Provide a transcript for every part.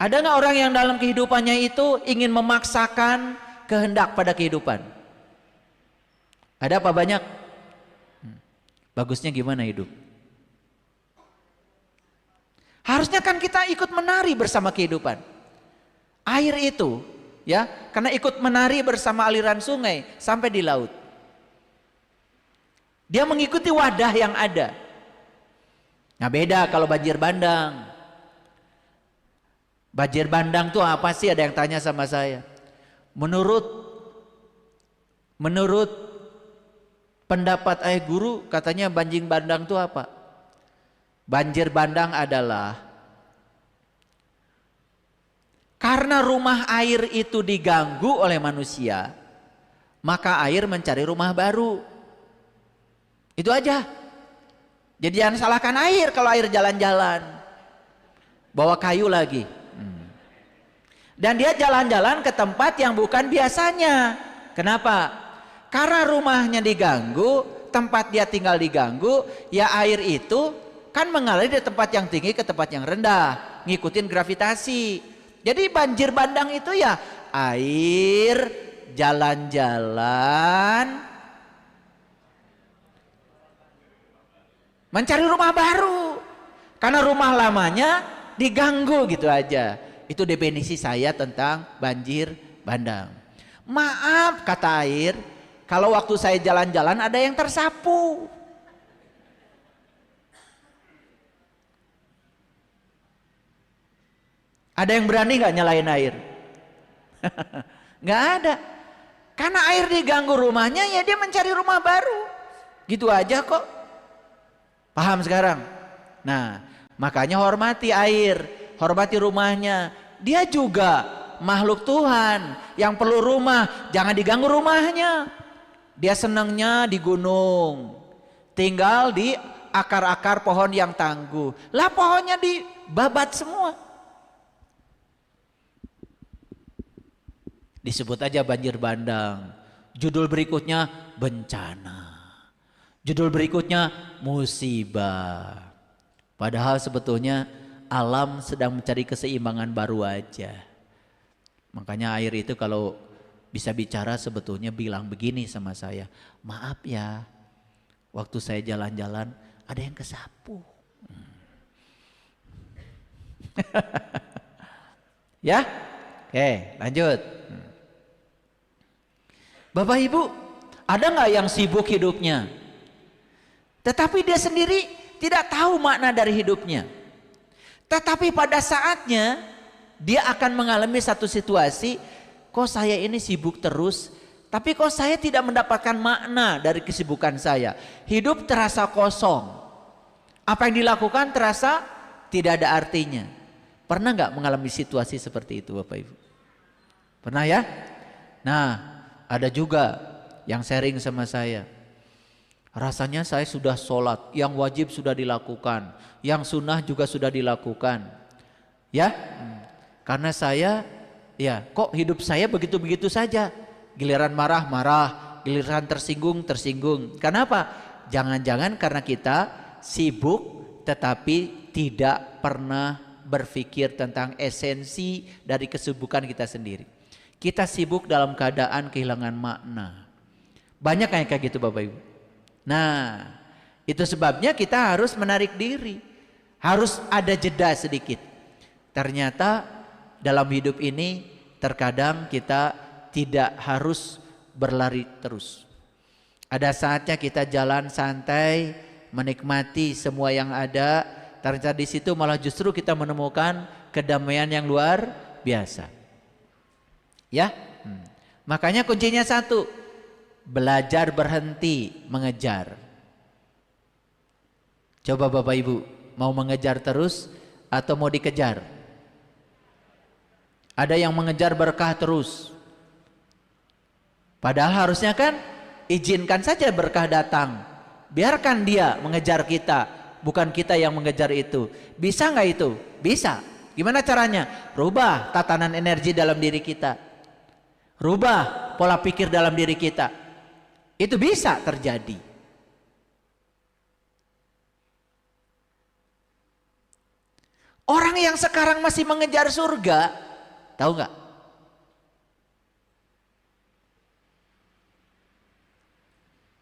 Ada nggak orang yang dalam kehidupannya itu ingin memaksakan kehendak pada kehidupan? Ada apa banyak? Bagusnya gimana hidup? Harusnya kan kita ikut menari bersama kehidupan. Air itu, ya, karena ikut menari bersama aliran sungai sampai di laut. Dia mengikuti wadah yang ada. Nah beda kalau banjir bandang. Banjir bandang tuh apa sih? Ada yang tanya sama saya. Menurut pendapat ayah guru, katanya banjir bandang tuh apa? Banjir bandang adalah karena rumah air itu diganggu oleh manusia, maka air mencari rumah baru. Itu aja. Jadi jangan salahkan air kalau air jalan-jalan. Bawa kayu lagi. Dan dia jalan-jalan ke tempat yang bukan biasanya. Kenapa? Karena rumahnya diganggu, tempat dia tinggal diganggu, ya air itu kan mengalir dari tempat yang tinggi ke tempat yang rendah, ngikutin gravitasi. Jadi banjir bandang itu ya air jalan-jalan mencari rumah baru. Karena rumah lamanya diganggu gitu aja. Itu definisi saya tentang banjir bandang. Maaf kata air, kalau waktu saya jalan-jalan ada yang tersapu. Ada yang berani nggak nyalain air? Nggak ada. Karena air diganggu rumahnya, ya dia mencari rumah baru. Gitu aja kok. Paham sekarang? Nah, makanya hormati air, hormati rumahnya. Dia juga makhluk Tuhan yang perlu rumah, jangan diganggu rumahnya. Dia senangnya di gunung, tinggal di akar-akar pohon yang tangguh. Lah pohonnya dibabat semua. Disebut aja banjir bandang. Judul berikutnya bencana. Judul berikutnya musibah. Padahal sebetulnya alam sedang mencari keseimbangan baru aja. Makanya air itu kalau bisa bicara sebetulnya bilang begini sama saya. Maaf ya, waktu saya jalan-jalan ada yang kesapu. Ya, oke lanjut. Bapak Ibu, ada nggak yang sibuk hidupnya? Tetapi dia sendiri tidak tahu makna dari hidupnya. Tetapi pada saatnya dia akan mengalami satu situasi, kok saya ini sibuk terus, tapi kok saya tidak mendapatkan makna dari kesibukan saya. Hidup terasa kosong. Apa yang dilakukan terasa tidak ada artinya. Pernah nggak mengalami situasi seperti itu Bapak Ibu? Pernah ya? Nah, ada juga yang sharing sama saya. Rasanya saya sudah sholat, yang wajib sudah dilakukan, yang sunnah juga sudah dilakukan. Ya, karena saya, ya kok hidup saya begitu-begitu saja. Giliran marah-marah, giliran tersinggung-tersinggung. Kenapa? Jangan-jangan karena kita sibuk tetapi tidak pernah berpikir tentang esensi dari kesibukan kita sendiri. Kita sibuk dalam keadaan kehilangan makna. Banyak kayak gitu Bapak Ibu. Nah, itu sebabnya kita harus menarik diri. Harus ada jeda sedikit. Ternyata dalam hidup ini terkadang kita tidak harus berlari terus. Ada saatnya kita jalan santai, menikmati semua yang ada. Ternyata di situ malah justru kita menemukan kedamaian yang luar biasa. Ya, makanya kuncinya satu, belajar berhenti mengejar. Coba Bapak Ibu, mau mengejar terus atau mau dikejar? Ada yang mengejar berkah terus. Padahal harusnya kan izinkan saja berkah datang. Biarkan dia mengejar kita, bukan kita yang mengejar itu. Bisa nggak itu? Bisa. Gimana caranya? Rubah tatanan energi dalam diri kita. Rubah pola pikir dalam diri kita. Itu bisa terjadi. Orang yang sekarang masih mengejar surga, tahu nggak?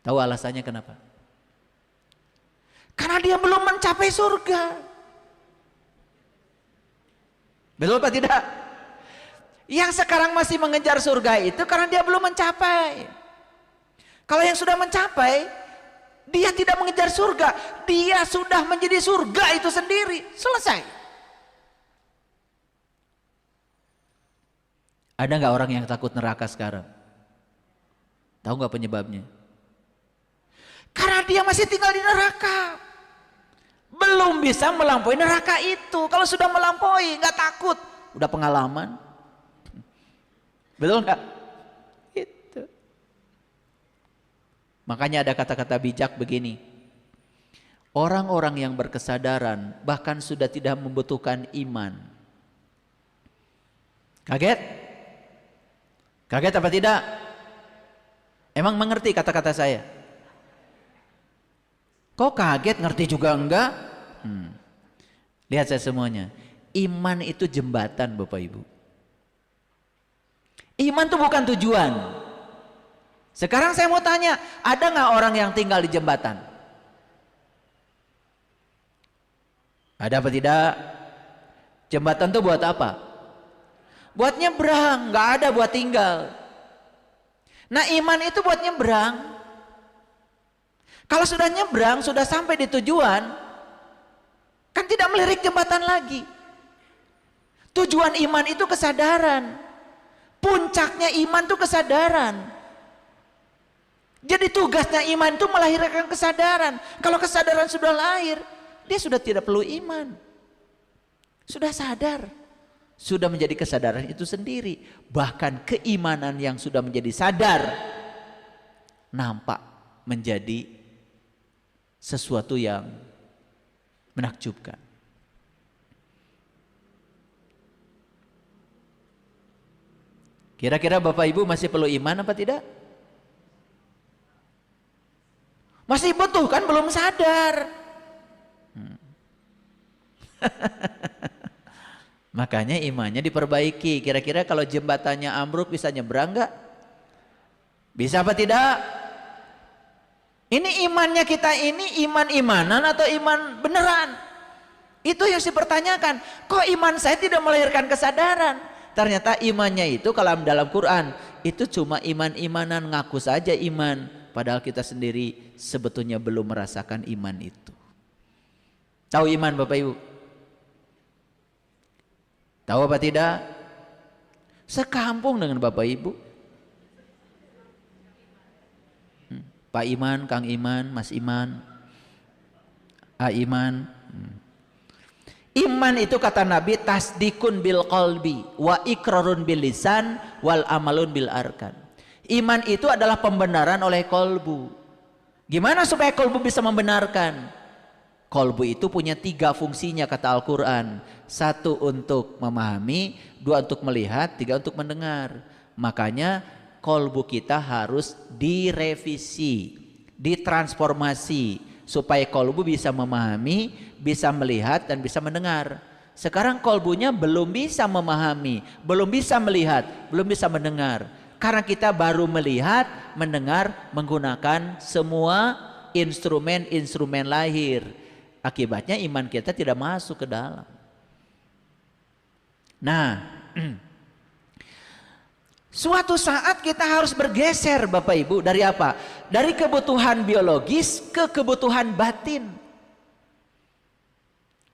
Tahu alasannya kenapa? Karena dia belum mencapai surga. Betul apa tidak? Yang sekarang masih mengejar surga itu karena dia belum mencapai. Kalau yang sudah mencapai, dia tidak mengejar surga, dia sudah menjadi surga itu sendiri. Selesai. Ada nggak orang yang takut neraka sekarang? Tahu nggak penyebabnya? Karena dia masih tinggal di neraka, belum bisa melampaui neraka itu. Kalau sudah melampaui, nggak takut, udah pengalaman. Betul nggak? Itu. Makanya ada kata-kata bijak begini. Orang-orang yang berkesadaran bahkan sudah tidak membutuhkan iman. Kaget? Kaget apa tidak? Emang mengerti kata-kata saya? Kok kaget, ngerti juga enggak? Lihat saya semuanya. Iman itu jembatan Bapak Ibu. Iman itu bukan tujuan. Sekarang saya mau tanya, ada nggak orang yang tinggal di jembatan? Ada apa tidak? Jembatan itu buat apa? Buat nyebrang, nggak ada buat tinggal. Nah iman itu buat nyebrang. Kalau sudah nyebrang, sudah sampai di tujuan, kan tidak melirik jembatan lagi. Tujuan iman itu kesadaran. Puncaknya iman itu kesadaran. Jadi tugasnya iman itu melahirkan kesadaran. Kalau kesadaran sudah lahir, dia sudah tidak perlu iman. Sudah sadar. Sudah menjadi kesadaran itu sendiri. Bahkan keimanan yang sudah menjadi sadar, nampak menjadi sesuatu yang menakjubkan. Kira-kira Bapak Ibu masih perlu iman apa tidak? Masih butuh kan, belum sadar. Makanya imannya diperbaiki. Kira-kira kalau jembatannya ambruk bisa nyebrang nggak? Bisa apa tidak? Ini imannya kita ini iman-imanan atau iman beneran? Itu yang dipertanyakan. Kok iman saya tidak melahirkan kesadaran? Ternyata imannya itu kalau dalam Quran itu cuma iman-imanan, ngaku saja iman. Padahal kita sendiri sebetulnya belum merasakan iman itu. Tahu iman Bapak Ibu? Tahu apa tidak? Sekampung dengan Bapak Ibu. Pak Iman, Kang Iman, Mas Iman, A Iman. Iman itu kata Nabi tasdikun bil qalbi wa ikrarun bil lisan wal amalun bil arkan. Iman itu adalah pembenaran oleh kolbu. Gimana supaya kolbu bisa membenarkan? Kolbu itu punya 3 fungsinya kata Al-Quran. 1 untuk memahami, 2 untuk melihat, 3 untuk mendengar. Makanya kolbu kita harus direvisi, ditransformasi supaya kolbu bisa memahami, bisa melihat dan bisa mendengar. Sekarang kolbunya belum bisa memahami, belum bisa melihat, belum bisa mendengar. Karena kita baru melihat, mendengar menggunakan semua instrumen-instrumen lahir. Akibatnya iman kita tidak masuk ke dalam. Nah, suatu saat kita harus bergeser Bapak Ibu dari apa? Dari kebutuhan biologis ke kebutuhan batin.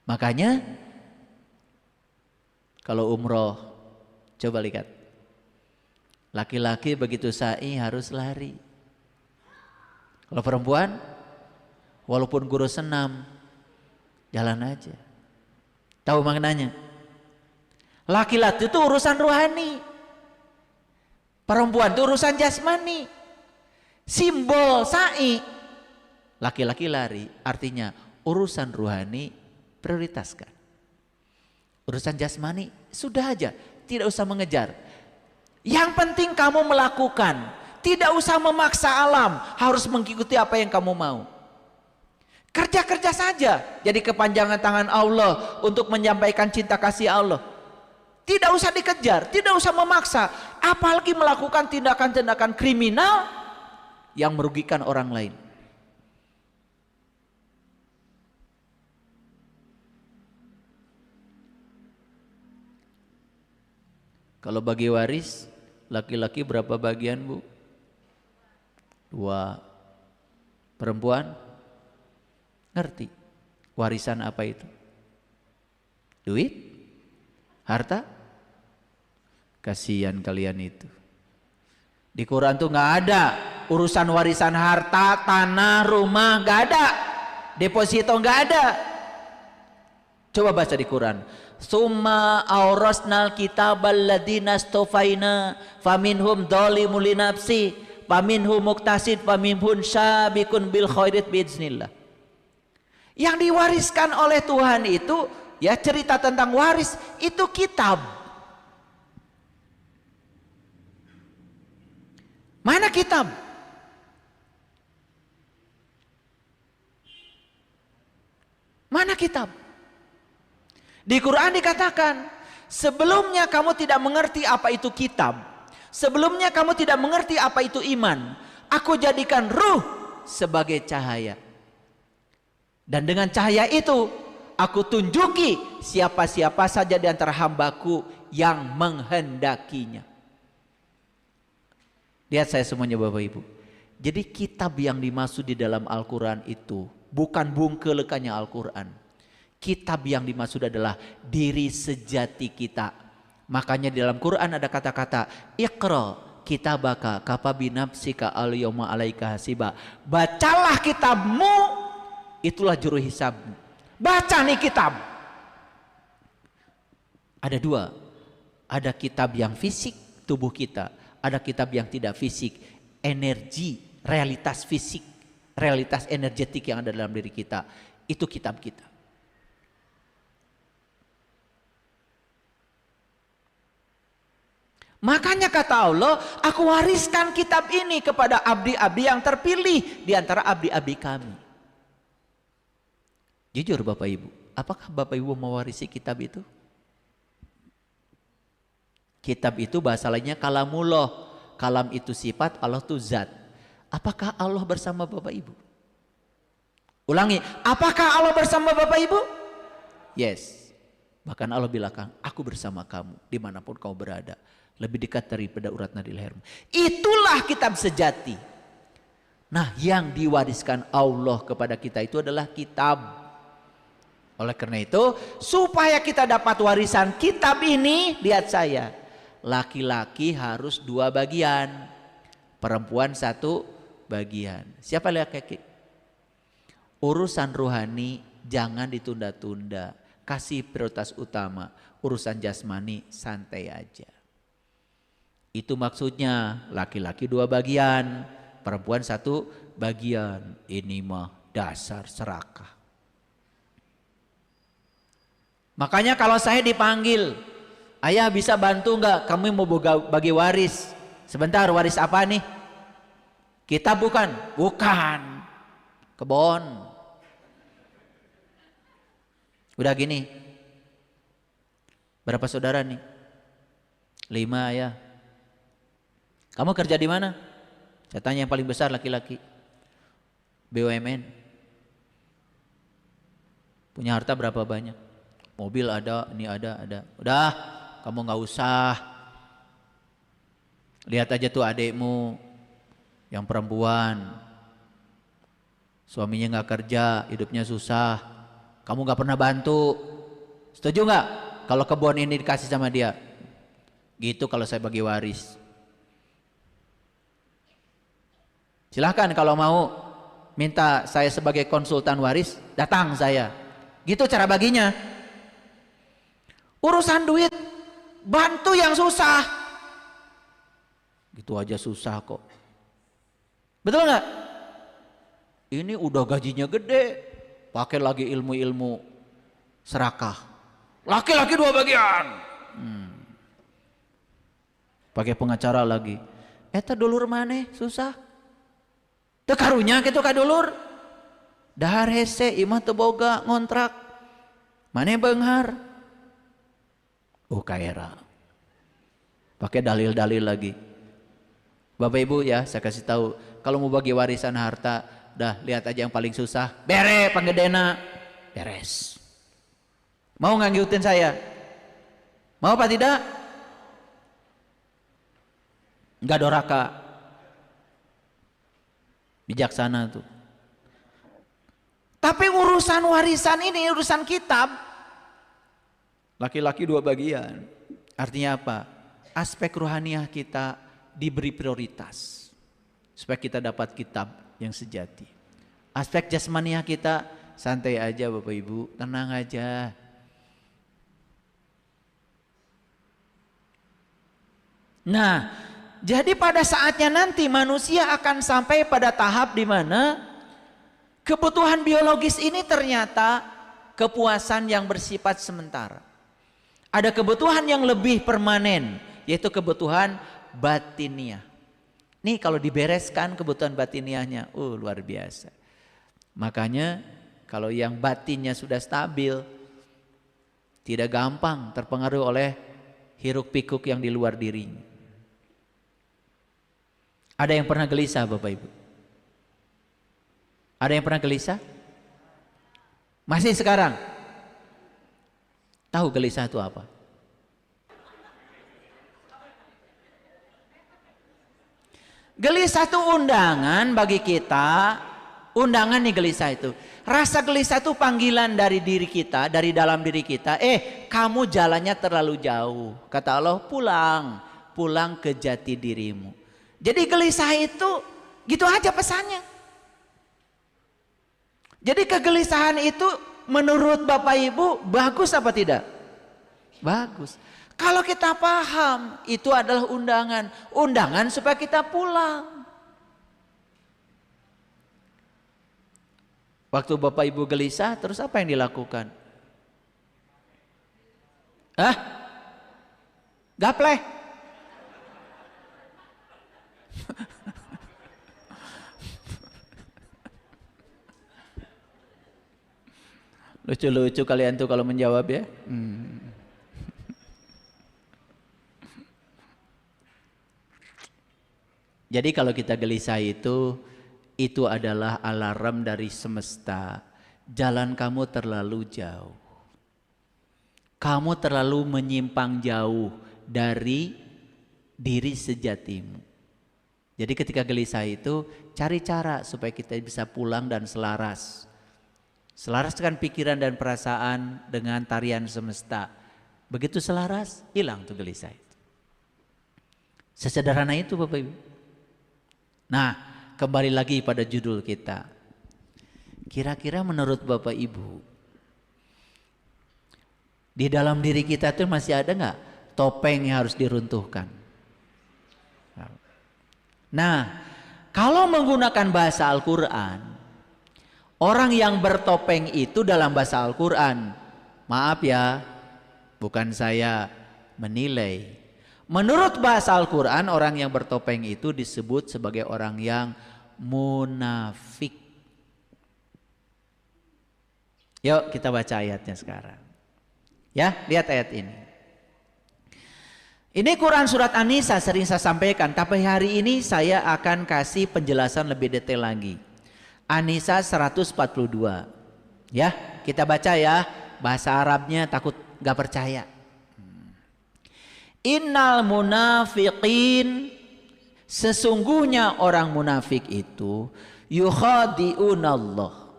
Makanya kalau umroh coba lihat. Laki-laki begitu sa'i harus lari. Kalau perempuan walaupun guru senam jalan aja. Tahu maknanya? Laki-laki itu urusan rohani. Perempuan itu urusan jasmani. Simbol sa'i. Laki-laki lari, artinya urusan rohani prioritaskan. Urusan jasmani sudah aja, tidak usah mengejar. Yang penting kamu melakukan, tidak usah memaksa alam harus mengikuti apa yang kamu mau. Kerja-kerja saja jadi kepanjangan tangan Allah untuk menyampaikan cinta kasih Allah. Tidak usah dikejar, tidak usah memaksa, apalagi melakukan tindakan-tindakan kriminal yang merugikan orang lain. Kalau bagi waris, laki-laki berapa bagian, Bu? 2. Perempuan? Ngerti warisan apa itu? Duit? Harta? Kasihan kalian itu. Di Quran tuh nggak ada urusan warisan harta, tanah, rumah, nggak ada. Deposito nggak ada. Coba baca di Quran. Summa aurasnal kitabal ladina stofaina faminhum dzalimun li nafsi faminhum muqtasid faminhum syabiqun bil khairat biiznillah. Yang diwariskan oleh Tuhan itu, ya cerita tentang waris itu kitab. Mana kitab? Mana kitab? Di Quran dikatakan, sebelumnya kamu tidak mengerti apa itu kitab. Sebelumnya kamu tidak mengerti apa itu iman. Aku jadikan ruh sebagai cahaya. Dan dengan cahaya itu aku tunjuki siapa-siapa saja di antara hambaku yang menghendakinya. Lihat saya semuanya Bapak Ibu. Jadi kitab yang dimaksud di dalam Al-Quran itu bukan bungkelekannya Al-Quran. Kitab yang dimaksud adalah diri sejati kita. Makanya di dalam Quran ada kata-kata Iqra kitabaka kafa binafsika al-yawma 'alaika hasiba. Bacalah kitabmu, itulah juru hisabmu. Baca nih kitab. Ada 2. Ada kitab yang fisik tubuh kita, ada kitab yang tidak fisik, energi, realitas fisik, realitas energetik yang ada dalam diri kita. Itu kitab kita. Makanya kata Allah, aku wariskan kitab ini kepada abdi-abdi yang terpilih di antara abdi-abdi kami. Jujur Bapak Ibu, apakah Bapak Ibu mewarisi kitab itu? Kitab itu bahasa lainnya kalamullah. Kalam itu sifat, Allah itu zat. Apakah Allah bersama Bapak Ibu? Ulangi, apakah Allah bersama Bapak Ibu? Yes. Bahkan Allah bilang, aku bersama kamu dimanapun kau berada. Lebih dekat daripada urat nadi lehermu. Itulah kitab sejati. Nah, yang diwariskan Allah kepada kita itu adalah kitab. Oleh karena itu, supaya kita dapat warisan kitab ini, lihat saya, laki-laki harus 2 bagian, perempuan 1 bagian. Siapa laki-laki? Urusan rohani jangan ditunda-tunda, kasih prioritas utama. Urusan jasmani santai aja. Itu maksudnya laki-laki 2 bagian, perempuan 1 bagian. Ini mah dasar serakah. Makanya kalau saya dipanggil, ayah bisa bantu nggak? Kamu mau bagi waris. Sebentar, waris apa nih? Kitab bukan? Bukan. Kebon. Udah gini. Berapa saudara nih? 5 ya. Kamu kerja di mana? Saya tanya yang paling besar laki-laki. BUMN. Punya harta berapa banyak? Mobil ada, ini ada. Udah, kamu nggak usah. Lihat aja tuh adekmu yang perempuan. Suaminya nggak kerja, hidupnya susah. Kamu nggak pernah bantu. Setuju nggak? Kalau kebun ini dikasih sama dia. Gitu kalau saya bagi waris. Silahkan kalau mau minta saya sebagai konsultan waris, datang saya. Gitu cara baginya. Urusan duit, bantu yang susah. Gitu aja susah kok. Betul nggak? Ini udah gajinya gede, pakai lagi ilmu-ilmu serakah. Laki-laki 2 bagian. Pakai pengacara lagi. Eta dulur maneh susah. Teu karunya kitu ka dulur. Dahar hese imah teu boga ngontrak. Mane beunghar. Kaera. Pakai dalil-dalil lagi. Bapak Ibu ya, saya kasih tahu, kalau mau bagi warisan harta, dah lihat aja yang paling susah. Bere panggedena, beres. Mau nggak ngikutin saya? Mau apa tidak? Enggak doraka. Bijaksana tuh. Tapi urusan warisan ini, urusan kitab, laki-laki 2 bagian. Artinya apa? Aspek rohaniah kita diberi prioritas supaya kita dapat kitab yang sejati. Aspek jasmaniah kita santai aja Bapak Ibu, tenang aja. Nah, jadi pada saatnya nanti manusia akan sampai pada tahap di mana kebutuhan biologis ini ternyata kepuasan yang bersifat sementara. Ada kebutuhan yang lebih permanen, yaitu kebutuhan batiniah. Nih kalau dibereskan kebutuhan batiniahnya, luar biasa. Makanya kalau yang batinnya sudah stabil, tidak gampang terpengaruh oleh hiruk pikuk yang di luar dirinya. Ada yang pernah gelisah Bapak Ibu? Ada yang pernah gelisah? Masih sekarang? Tahu gelisah itu apa? Gelisah itu undangan bagi kita. Undangan nih gelisah itu. Rasa gelisah itu panggilan dari diri kita, dari dalam diri kita. Kamu jalannya terlalu jauh. Kata Allah, pulang ke jati dirimu. Jadi gelisah itu gitu aja pesannya. Jadi kegelisahan itu menurut Bapak Ibu bagus apa tidak? Bagus. Kalau kita paham itu adalah undangan. Undangan supaya kita pulang. Waktu Bapak Ibu gelisah terus apa yang dilakukan? Gapleh. Lucu-lucu kalian tuh kalau menjawab ya. Jadi kalau kita gelisah itu adalah alarm dari semesta. Jalan kamu terlalu jauh. Kamu terlalu menyimpang jauh dari diri sejatimu. Jadi ketika gelisah itu cari cara supaya kita bisa pulang dan selaras. Selaraskan pikiran dan perasaan dengan tarian semesta. Begitu selaras, hilang tuh gelisah itu. Sesederhana itu Bapak Ibu. Nah, kembali lagi pada judul kita. Kira-kira menurut Bapak Ibu, di dalam diri kita tuh masih ada nggak topeng yang harus diruntuhkan? Nah, kalau menggunakan bahasa Al-Quran, orang yang bertopeng itu dalam bahasa Al-Quran, maaf ya, bukan saya menilai. Menurut bahasa Al-Quran, orang yang bertopeng itu disebut sebagai orang yang munafik. Yuk kita baca ayatnya sekarang. Ya, lihat ayat ini. Ini Quran surat An-Nisa sering saya sampaikan, tapi hari ini saya akan kasih penjelasan lebih detail lagi. An-Nisa 142. Ya, kita baca ya. Bahasa Arabnya takut gak percaya. Innal munafiqin, sesungguhnya orang munafik itu yukhadi'unallah.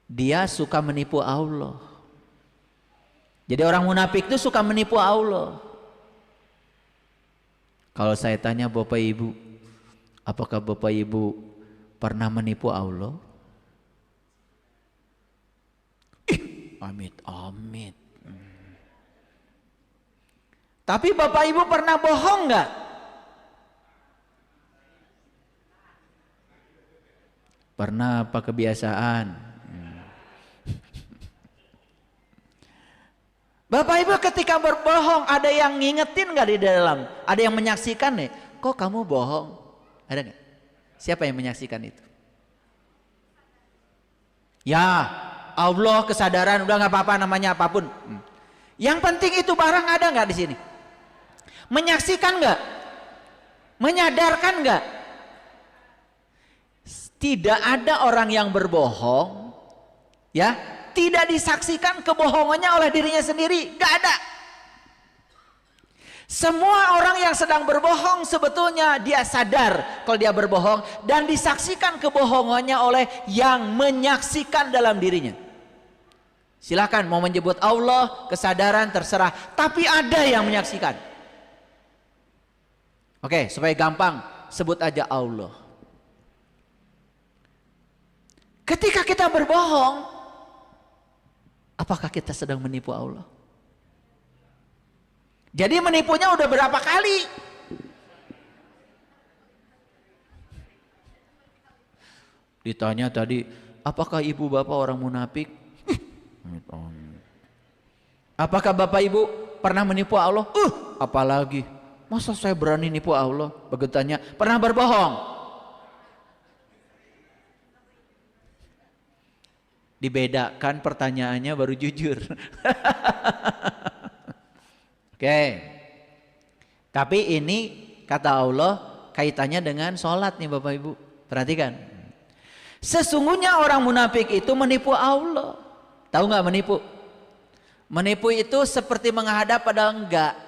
Dia suka menipu Allah. Jadi orang munafik itu suka menipu Allah. Kalau saya tanya Bapak Ibu, apakah Bapak Ibu pernah menipu Allah? Amit, amit. Tapi Bapak Ibu pernah bohong nggak? Pernah apa kebiasaan? Bapak Ibu ketika berbohong ada yang ngingetin nggak di dalam? Ada yang menyaksikan nih? Kok kamu bohong? Ada nggak? Siapa yang menyaksikan itu? Ya Allah, kesadaran, udah nggak apa-apa namanya apapun. Yang penting itu barang ada nggak di sini? Menyaksikan nggak? Menyadarkan nggak? Tidak ada orang yang berbohong, ya, tidak disaksikan kebohongannya oleh dirinya sendiri, nggak ada. Semua orang yang sedang berbohong sebetulnya dia sadar kalau dia berbohong dan disaksikan kebohongannya oleh yang menyaksikan dalam dirinya. Silakan mau menyebut Allah, kesadaran terserah, tapi ada yang menyaksikan. Oke, supaya gampang sebut aja Allah. Ketika kita berbohong, apakah kita sedang menipu Allah? Jadi menipunya udah berapa kali? Ditanya tadi, apakah ibu bapak orang munafik? Apakah bapak ibu pernah menipu Allah? Apalagi, masa saya berani nipu Allah? Begitu tanya, pernah berbohong? Dibedakan pertanyaannya baru jujur. Oke. Tapi ini kata Allah kaitannya dengan sholat nih Bapak Ibu. Perhatikan. Sesungguhnya orang munafik itu menipu Allah. Tahu nggak menipu? Menipu itu seperti menghadap padahal enggak.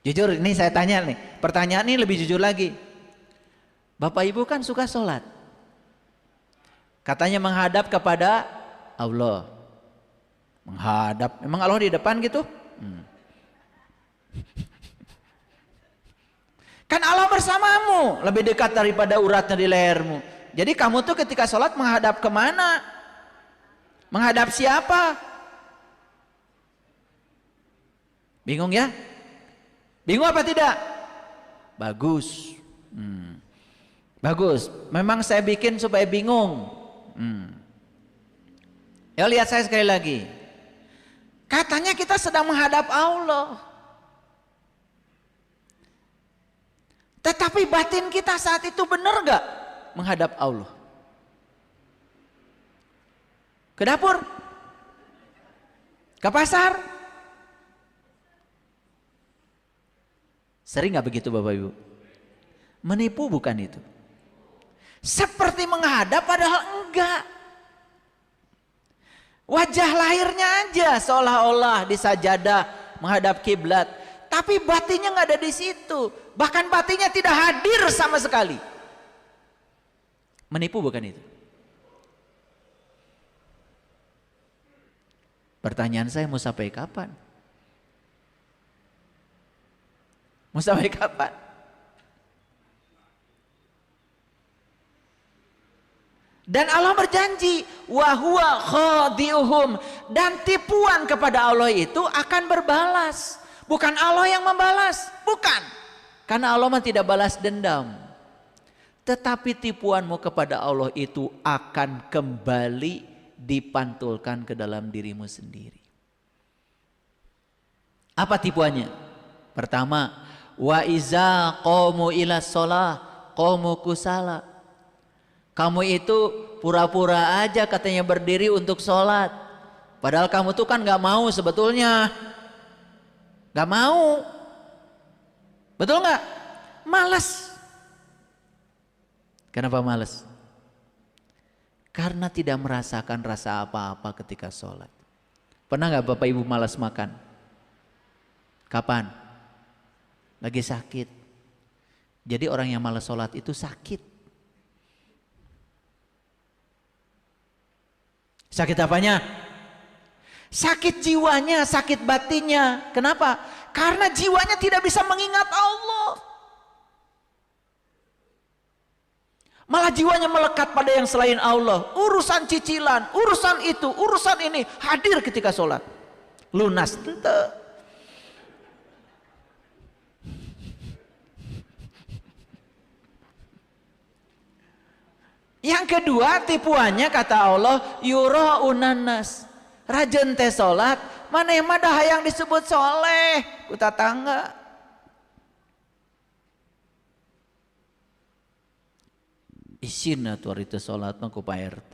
Jujur ini saya tanya nih. Pertanyaan ini lebih jujur lagi. Bapak Ibu kan suka sholat. Katanya menghadap kepada Allah. Menghadap, emang Allah di depan gitu? Kan Allah bersamamu, lebih dekat daripada uratnya di lehermu. Jadi kamu tuh ketika sholat menghadap kemana? Menghadap siapa? Bingung ya? Bingung apa tidak? Bagus. Bagus, memang saya bikin supaya bingung. Ya lihat saya sekali lagi. Katanya kita sedang menghadap Allah. Tetapi batin kita saat itu benar gak menghadap Allah? Ke dapur? Ke pasar? Sering gak begitu Bapak Ibu? Menipu bukan itu? Seperti menghadap padahal enggak. Wajah lahirnya aja seolah-olah di sajadah menghadap kiblat, tapi batinnya nggak ada di situ. Bahkan batinnya tidak hadir sama sekali. Menipu bukan itu? Pertanyaan saya, mau sampai kapan? Mau sampai kapan? Dan Allah berjanji, wa huwa khadi'uhum, dan tipuan kepada Allah itu akan berbalas. Bukan Allah yang membalas, bukan. Karena Allah mah tidak balas dendam. Tetapi tipuanmu kepada Allah itu akan kembali dipantulkan ke dalam dirimu sendiri. Apa tipuannya? Pertama, wa iza qamu ila shalah qamu kusala. Kamu itu pura-pura aja katanya berdiri untuk sholat. Padahal kamu tuh kan gak mau sebetulnya. Gak mau. Betul gak? Malas. Kenapa malas? Karena tidak merasakan rasa apa-apa ketika sholat. Pernah gak Bapak Ibu malas makan? Kapan? Lagi sakit. Jadi orang yang malas sholat itu sakit. Sakit apanya? Sakit jiwanya, sakit batinnya. Kenapa? Karena jiwanya tidak bisa mengingat Allah. Malah jiwanya melekat pada yang selain Allah. Urusan cicilan, urusan itu, urusan ini hadir ketika sholat. Lunas tentu. Yang kedua tipuannya kata Allah, yura'unan nas. Rajen teh salat, mana yang madah yang disebut soleh ku tetangga. Isin atuh itu salat mah ku Pak RT.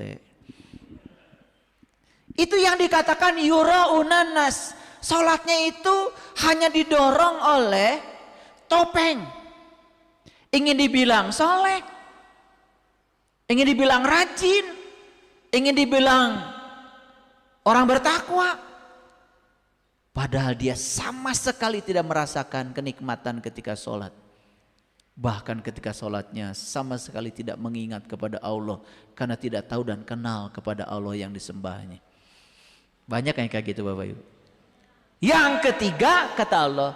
Itu yang dikatakan yuraunan nas. Salatnya itu hanya didorong oleh topeng. Ingin dibilang soleh, ingin dibilang rajin, ingin dibilang orang bertakwa. Padahal dia sama sekali tidak merasakan kenikmatan ketika sholat. Bahkan ketika sholatnya sama sekali tidak mengingat kepada Allah. Karena tidak tahu dan kenal kepada Allah yang disembahnya. Banyak yang kayak gitu Bapak Ibu. Yang ketiga kata Allah,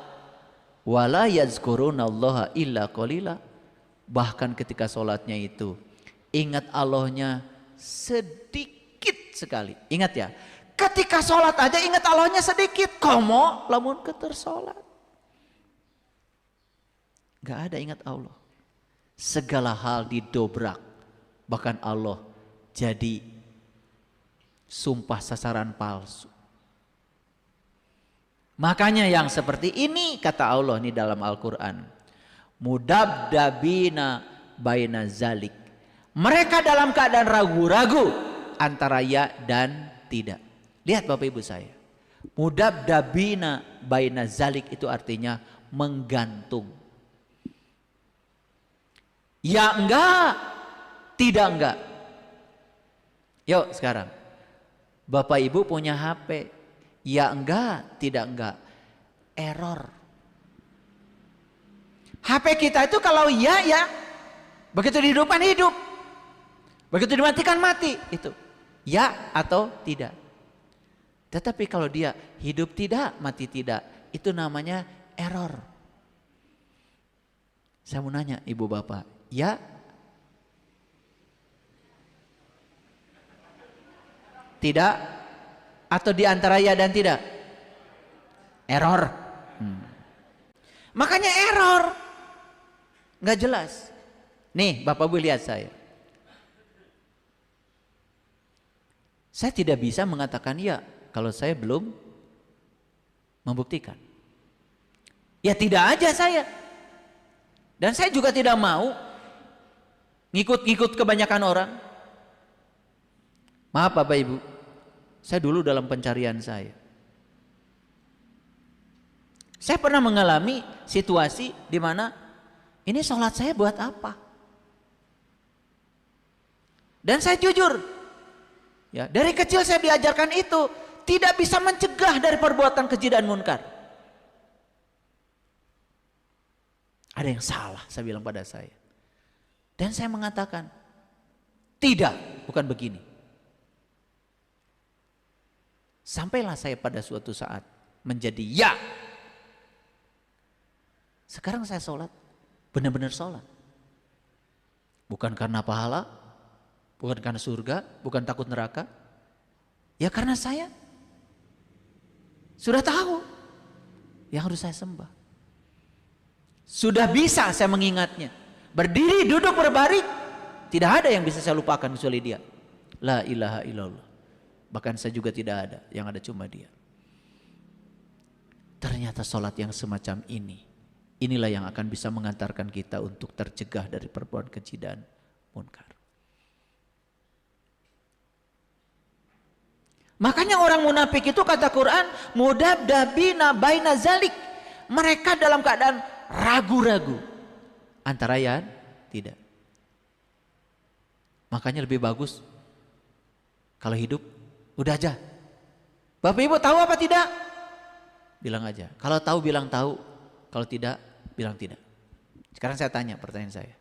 wala yazkurunallaha illa qalila. Bahkan ketika sholatnya itu ingat Allahnya sedikit sekali. Ingat ya, ketika sholat aja ingat Allahnya sedikit. Komo lamun keter sholat, gak ada ingat Allah. Segala hal didobrak. Bahkan Allah jadi sumpah sasaran palsu. Makanya yang seperti ini kata Allah nih dalam Al-Quran. Mudabdabina baina zalik. Mereka dalam keadaan ragu-ragu antara ya dan tidak. Lihat Bapak Ibu saya. Mudabdabina baina zalik itu artinya menggantung. Ya enggak, tidak enggak. Yuk sekarang. Bapak Ibu punya HP. Ya enggak, tidak enggak. Error. HP kita itu kalau ya, ya. Begitu dihidupkan hidup. Begitu dimatikan mati. Itu. Ya atau tidak. Tetapi kalau dia hidup tidak, mati tidak. Itu namanya error. Saya mau nanya ibu bapak. Ya. Tidak. Atau di antara ya dan tidak? Error. Makanya error. Nggak jelas. Nih Bapak Ibu lihat saya. Saya tidak bisa mengatakan ya kalau saya belum membuktikan. Ya tidak aja saya. Dan saya juga tidak mau ngikut-ngikut kebanyakan orang. Maaf Bapak Ibu. Saya dulu dalam pencarian saya pernah mengalami situasi di mana ini sholat saya buat apa? Dan saya jujur, ya dari kecil saya diajarkan itu tidak bisa mencegah dari perbuatan keji dan munkar. Ada yang salah, saya bilang pada saya. Dan saya mengatakan, tidak, bukan begini. Sampailah saya pada suatu saat menjadi ya. Sekarang saya sholat, benar-benar sholat. Bukan karena pahala, bukan karena surga, bukan takut neraka. Ya karena saya sudah tahu yang harus saya sembah. Sudah bisa saya mengingatnya. Berdiri, duduk, berbaring. Tidak ada yang bisa saya lupakan kecuali dia. La ilaha illallah. Bahkan saya juga tidak ada, yang ada cuma dia. Ternyata sholat yang semacam ini, inilah yang akan bisa mengantarkan kita untuk tercegah dari perbuatan keji dan munkar. Makanya orang munafik itu kata Quran, mudabdabina baina zalik. Mereka dalam keadaan ragu-ragu antara ya tidak. Makanya lebih bagus kalau hidup udah aja. Bapak Ibu tahu apa tidak? Bilang aja. Kalau tahu bilang tahu. Kalau tidak bilang tidak. Sekarang saya tanya pertanyaan saya.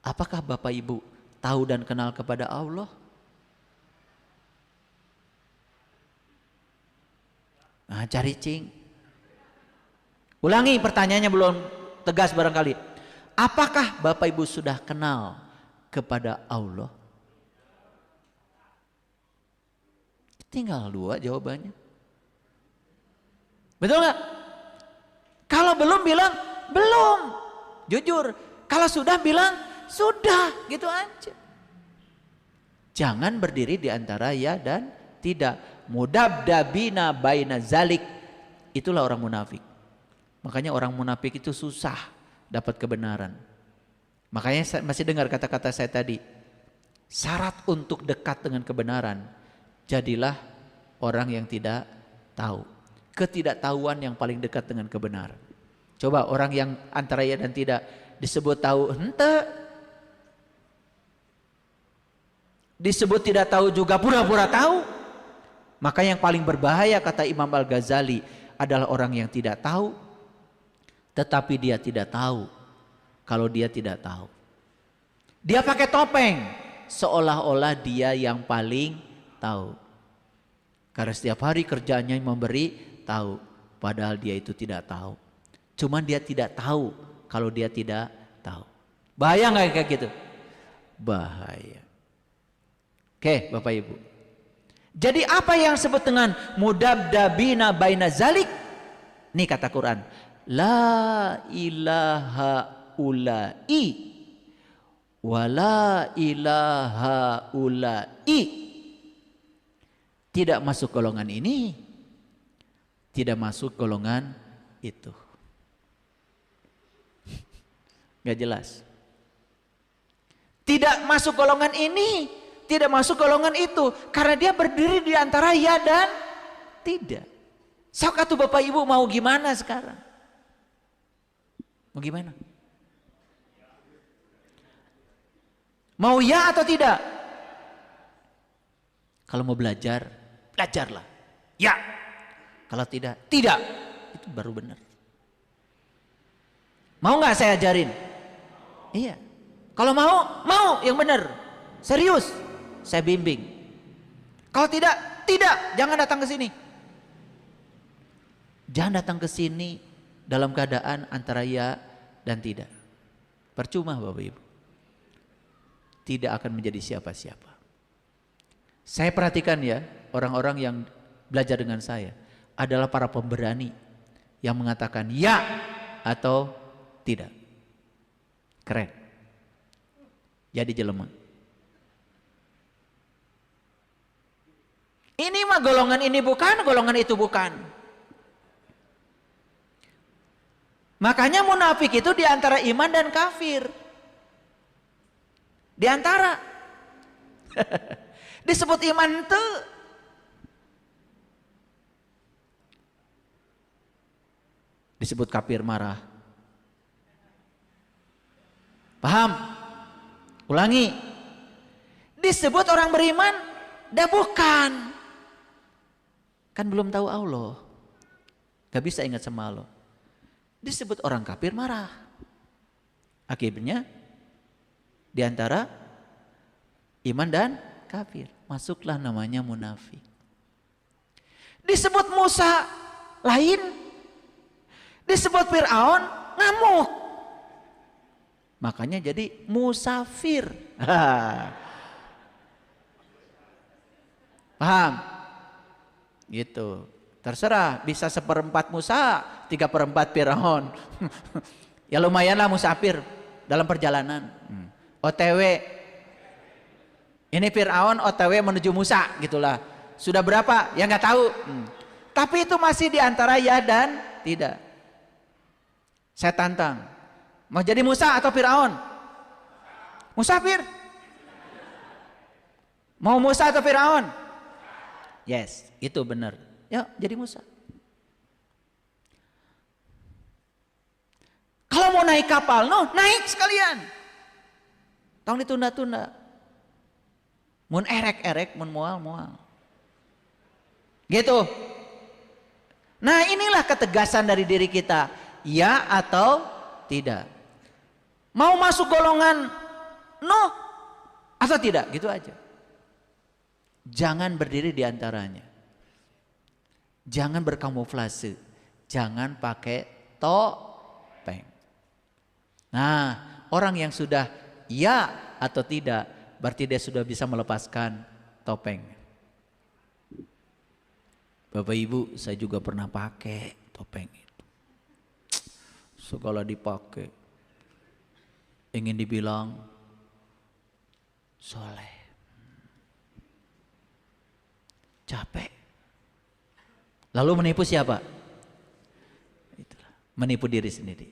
Apakah Bapak Ibu tahu dan kenal kepada Allah? Nah, cari cing. Ulangi pertanyaannya belum tegas barangkali. Apakah Bapak Ibu sudah kenal kepada Allah? Tinggal dua jawabannya. Betul nggak? Kalau belum bilang belum. Jujur. Kalau sudah bilang sudah. Gitu aja. Jangan berdiri di antara ya dan tidak. Mudabdabina baina zalik. Itulah orang munafik. Makanya orang munafik itu susah dapat kebenaran. Makanya saya masih dengar kata-kata saya tadi. Syarat untuk dekat dengan kebenaran, jadilah orang yang tidak tahu. Ketidaktahuan yang paling dekat dengan kebenaran. Coba orang yang antara ya dan tidak disebut tahu, hente. Disebut tidak tahu juga pura-pura tahu. Maka yang paling berbahaya kata Imam Al-Ghazali adalah orang yang tidak tahu, tetapi dia tidak tahu kalau dia tidak tahu. Dia pakai topeng, seolah-olah dia yang paling tahu. Karena setiap hari kerjanya memberi tahu, padahal dia itu tidak tahu. Cuman dia tidak tahu kalau dia tidak tahu. Bahaya nggak kayak gitu? Bahaya. Oke, Bapak Ibu. Jadi apa yang disebut dengan mudabdabina baina zalik? Nih kata Quran, la ilaha ulai wala ilaha ulai. Tidak masuk golongan ini, tidak masuk golongan itu. Gak jelas. Tidak masuk golongan ini, tidak masuk golongan itu, karena dia berdiri di antara ya dan tidak. Sok atuh Bapak Ibu mau gimana sekarang? Mau gimana? Mau ya atau tidak? Kalau mau belajar, belajarlah. Ya. Kalau tidak, tidak. Itu baru benar. Mau nggak saya ajarin? Iya. Kalau mau yang benar. Serius, saya bimbing. Kalau tidak, tidak. Jangan datang ke sini. Jangan datang ke sini dalam keadaan antara ya dan tidak. Percuma Bapak Ibu. Tidak akan menjadi siapa-siapa. Saya perhatikan ya, orang-orang yang belajar dengan saya adalah para pemberani yang mengatakan ya atau tidak. Keren. Jadi jelema. Ini mah golongan ini bukan, golongan itu bukan. Makanya munafik itu di antara iman dan kafir. Di antara. Disebut iman itu. Disebut kafir marah. Paham? Ulangi. Disebut orang beriman, dah bukan. Kan belum tahu Allah. Gak bisa ingat sama Allah. Disebut orang kafir marah. Akibatnya di antara iman dan kafir, masuklah namanya munafik. Disebut Musa lain, disebut Fir'aun ngamuk. Makanya jadi musafir. Paham? Gitu. Terserah, bisa 1/4 Musa, 3/4 Fir'aun. Ya lumayanlah musafir dalam perjalanan. OTW. Ini Fir'aun OTW menuju Musa gitulah. Sudah berapa? Ya nggak tahu. Tapi itu masih di antara ya dan tidak. Saya tantang. Mau jadi Musa atau Fir'aun? Musafir. Mau Musa atau Fir'aun? Yes, itu benar. Ya, jadi Musa. Kalau mau naik kapal, naik sekalian. Tong ditunda-tunda. Mun erek-erek, mun mual-mual. Gitu. Nah inilah ketegasan dari diri kita. Ya atau tidak. Mau masuk golongan no atau tidak, gitu aja. Jangan berdiri di antaranya. Jangan berkamuflase. Jangan pakai topeng. Nah, orang yang sudah ya atau tidak, berarti dia sudah bisa melepaskan topeng. Bapak Ibu, saya juga pernah pakai topeng itu. Segala dipakai. Ingin dibilang soleh. Capek. Lalu menipu siapa? Itulah, menipu diri sendiri.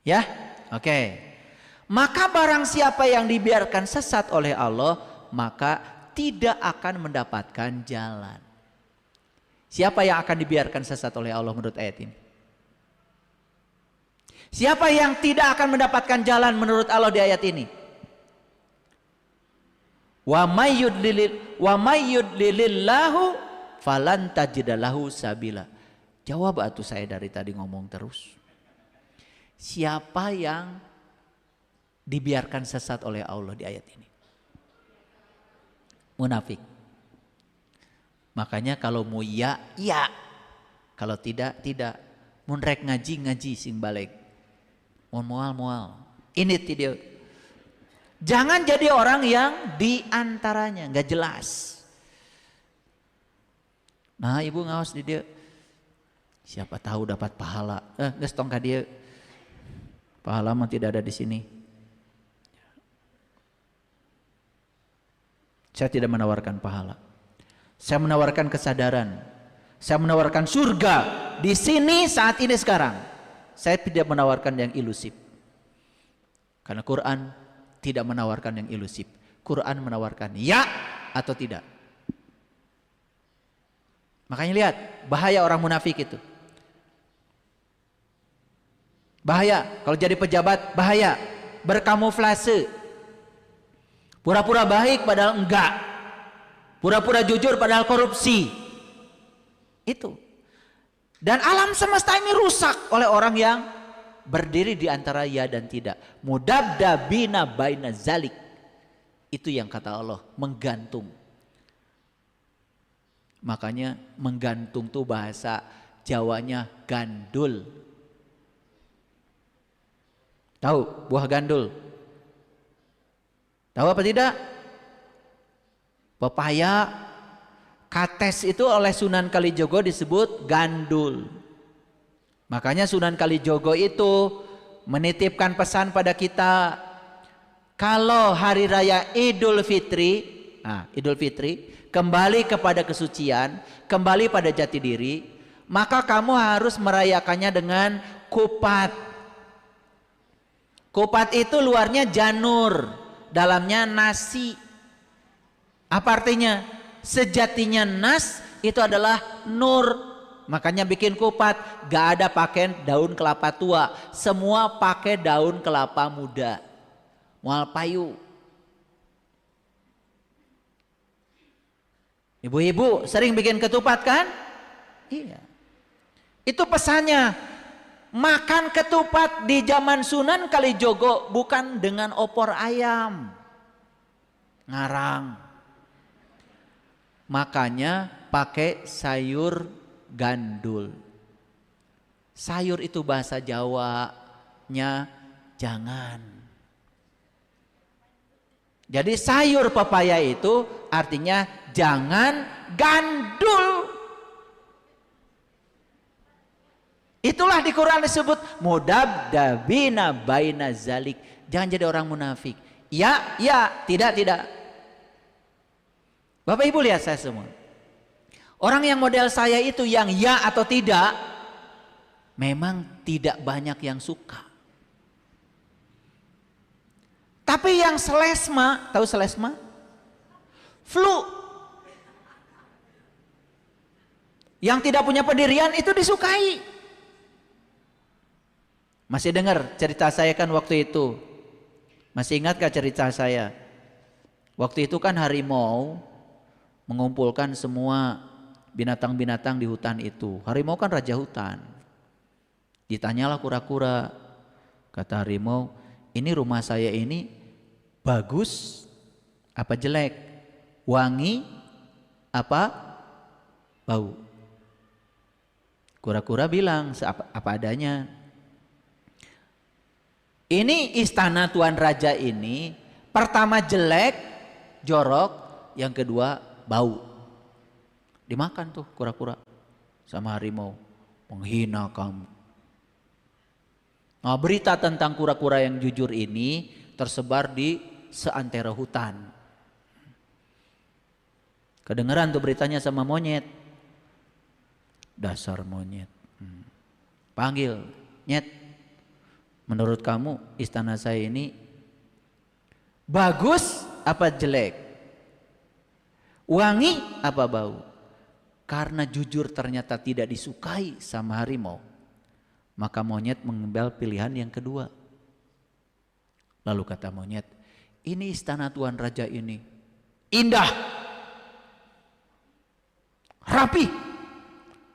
Ya, oke. Maka barang siapa yang dibiarkan sesat oleh Allah, maka tidak akan mendapatkan jalan. Siapa yang akan dibiarkan sesat oleh Allah menurut ayat ini? Siapa yang tidak akan mendapatkan jalan menurut Allah di ayat ini? Wa may yudlilillahu falan tajidalahu sabila. Jawab atuh, saya dari tadi ngomong terus. Siapa yang dibiarkan sesat oleh Allah di ayat ini? Munafik. Makanya kalau mau ya, ya. Kalau tidak, tidak. Mun rek ngaji, ngaji sing balik. Mun moal. Ini tidak. Jangan jadi orang yang diantaranya, nggak jelas. Nah, ibu ngawas di dia. Siapa tahu dapat pahala. Geus tong ka dia. Pahala mah tidak ada di sini. Saya tidak menawarkan pahala. Saya menawarkan kesadaran. Saya menawarkan surga di sini saat ini sekarang. Saya tidak menawarkan yang ilusif. Karena Quran tidak menawarkan yang ilusif. Quran menawarkan ya atau tidak. Makanya lihat bahaya orang munafik itu. Bahaya kalau jadi pejabat, bahaya. Berkamuflase. Pura-pura baik padahal enggak. Pura-pura jujur padahal korupsi. Itu. Dan alam semesta ini rusak oleh orang yang berdiri di antara ya dan tidak. Mudabdabina baina zalik. Itu yang kata Allah, menggantung. Makanya menggantung tuh bahasa Jawanya gandul. Tahu buah gandul? Tahu apa tidak? Pepaya, kates itu oleh Sunan Kalijogo disebut gandul. Makanya Sunan Kalijogo itu menitipkan pesan pada kita, kalau hari raya Idul Fitri, Idul Fitri kembali kepada kesucian, kembali pada jati diri, maka kamu harus merayakannya dengan kupat. Kupat itu luarnya janur, dalamnya nasi. Apa artinya? Sejatinya nas itu adalah nur. Makanya bikin kupat, gak ada pakai daun kelapa tua, semua pakai daun kelapa muda. Mual payu. Ibu-ibu sering bikin ketupat kan? Iya. Itu pesannya. Makan ketupat di zaman Sunan Kalijogo bukan dengan opor ayam. Ngarang. Makanya pakai sayur gandul. Sayur itu bahasa Jawanya jangan. Jadi sayur pepaya itu artinya jangan gandul. Itulah di Quran disebut mudabdabina baina zalik. Jangan jadi orang munafik. Ya, ya, tidak, tidak. Bapak Ibu lihat saya semua. Orang yang model saya itu yang ya atau tidak, memang tidak banyak yang suka. Tapi yang selesma, tahu selesma? Flu. Yang tidak punya pendirian itu disukai. Masih dengar cerita saya kan waktu itu? Masih ingatkah cerita saya? Waktu itu kan harimau mengumpulkan semua binatang-binatang di hutan itu. Harimau kan raja hutan. Ditanyalah kura-kura. Kata harimau, ini rumah saya ini bagus apa jelek? Wangi apa bau? Kura-kura bilang apa adanya. Ini istana Tuan Raja ini pertama jelek, jorok, yang kedua bau. Dimakan tuh kura-kura sama harimau, menghina kamu. Nah, berita tentang kura-kura yang jujur ini tersebar di seantero hutan. Kedengeran tuh beritanya sama monyet. Dasar monyet. Panggil, nyet. Menurut kamu istana saya ini Bagus apa jelek? Wangi apa bau? Karena jujur ternyata tidak disukai sama harimau, maka monyet mengambil pilihan yang kedua. Lalu kata monyet, ini istana Tuan Raja ini indah, rapi,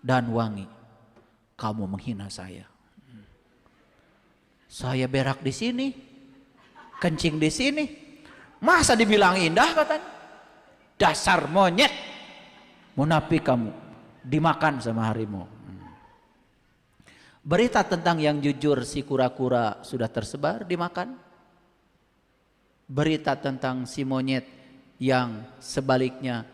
dan wangi. Kamu menghina saya. Saya berak di sini, kencing di sini, masa dibilang indah katanya? Dasar monyet, munafik kamu, dimakan sama harimau. Berita tentang yang jujur si kura-kura sudah tersebar, dimakan. Berita tentang si monyet yang sebaliknya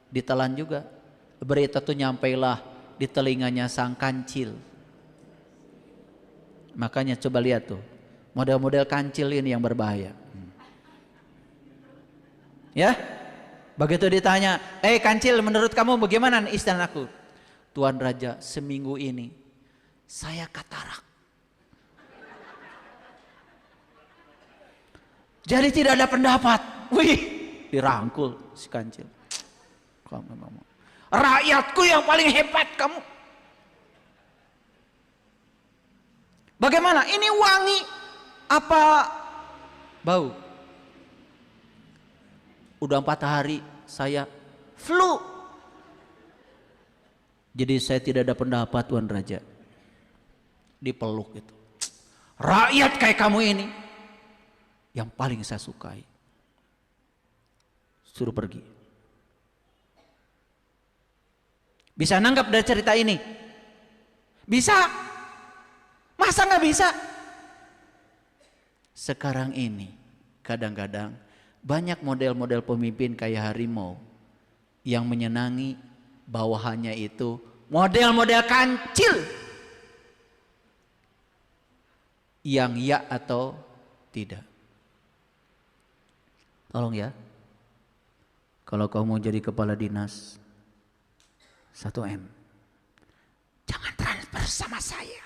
ditelan juga. Berita itu nyampailah di telinganya sang kancil. Makanya coba lihat tuh, model-model kancil ini yang berbahaya. Ya, begitu ditanya, kancil, menurut kamu bagaimana istanaku? Tuan Raja, seminggu ini saya katarak. Jadi tidak ada pendapat. Wih, dirangkul si kancil. Kamu ngomong, rakyatku yang paling hebat kamu. Bagaimana? Ini wangi apa bau? Udah 4 hari saya flu. Jadi saya tidak ada pendapat Tuan Raja. Dipeluk itu. Rakyat kayak kamu ini yang paling saya sukai. Suruh pergi. Bisa nanggap dari cerita ini? Bisa? Masa nggak bisa? Sekarang ini kadang-kadang banyak model-model pemimpin kayak harimau yang menyenangi bawahannya itu model-model kancil yang ya atau tidak. Tolong ya, kalau kau mau jadi kepala dinas 1M, jangan transfer sama saya,